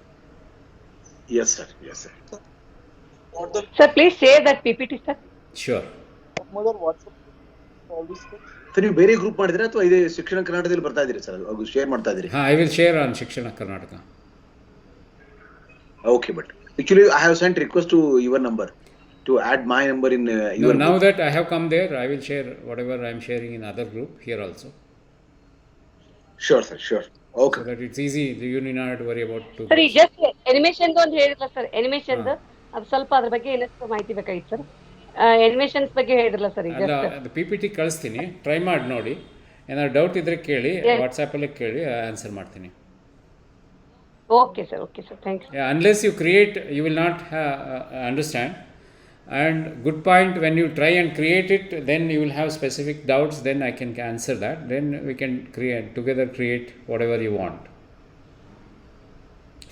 Yes, sir. Sir, please share that PPT, sir. Sure. Sir, ನೀವು ಬೇರೆ group ಮಾಡಿದ್ರೆ ಅಥವಾ ಇದೇ ಶಿಕ್ಷಣ ಕರ್ನಾಟಕದಲ್ಲಿ ಬರ್ತಾ ಇದೀರಿ sir, share ಮಾಡ್ತಾ ಇದೀರಿ? I will share on Shikshana Karnataka. Okay, but actually I have sent request to your number to add my number in your now group. that I have come there, I will share whatever I am sharing in other group here also. Sure, sir, sure. Okay. So that it's easy, you need not worry about two. Sir, just animation ಒಂದು ಹೇಳಿದ್ರಲ್ಲ sir, animation ಅದು ಸ್ವಲ್ಪ ಅದ್ರ ಬಗ್ಗೆ ಇನ್ನಷ್ಟು ಮಾಹಿತಿ ಬೇಕಾಗಿತ್ತು sir. animations ಬಗ್ಗೆ ಹೇಳಿದ್ರಲ್ಲ ಸರ್, ಈಗ ಅದು PPT ಕಳಿಸ್ತೀನಿ, ಟ್ರೈ ಮಾಡಿ ನೋಡಿ. ಏನಾದ್ರು ಡೌಟ್ ಇದ್ರೆ ಕೇಳಿ, ವಾಟ್ಸ್ಆಪ್ ಅಲ್ಲಿ ಕೇಳಿ, ಆನ್ಸರ್ ಮಾಡ್ತೀನಿ. Okay, sir. Thank you. Yeah, unless you create, you will not understand. And good point, when you try and create it, then you will have specific doubts, then I can answer that. Then we can create whatever you want.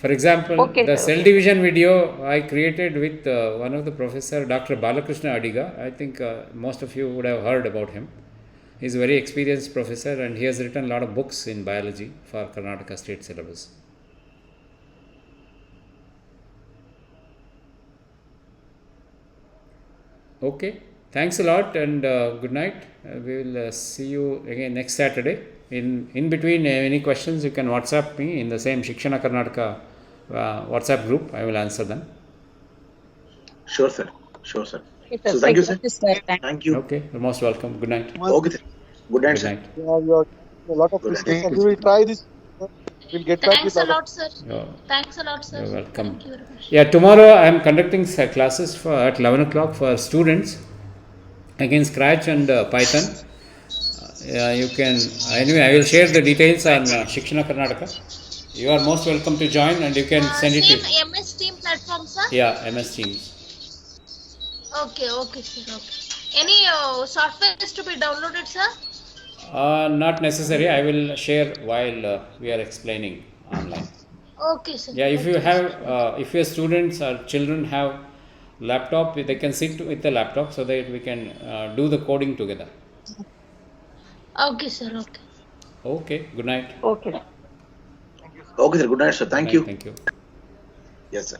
For example, the cell division video I created with one of the professor, Dr. Balakrishna Adiga. I think most of you would have heard about him. He's a very experienced professor and he has written a lot of books in biology for Karnataka state syllabus. Okay, thanks a lot and good night. We will see you again next Saturday. In between, any questions you can WhatsApp me in the same Shikshana Karnataka WhatsApp group. I will answer them. Sure, sir. Okay, sir. Okay, so thank you, sir. Thank you. Okay, you're most welcome. Good night. Okay, sir. Good night, sir. A lot of questions. We will try this. We'll get back with Thanks a lot, sir. You're welcome. Thank you very much. Yeah, tomorrow I am conducting classes at 11 o'clock for students again Scratch and Python. You can anyway, I will share the details on Shikshana Karnataka. You are most welcome to join and you can send it to MS Team platform, sir? Yeah, MS Teams. Okay, sir. Okay. Any software is to be downloaded, sir? Not necessary. I will share while we are explaining online. Okay, sir. Yeah, if you have, if your students or children have laptop, they can sit with the laptop so that we can do the coding together. Okay, sir. Okay, good night. Okay. Okay, sir. Good night, sir. Thank you. Thank you. Yes, sir.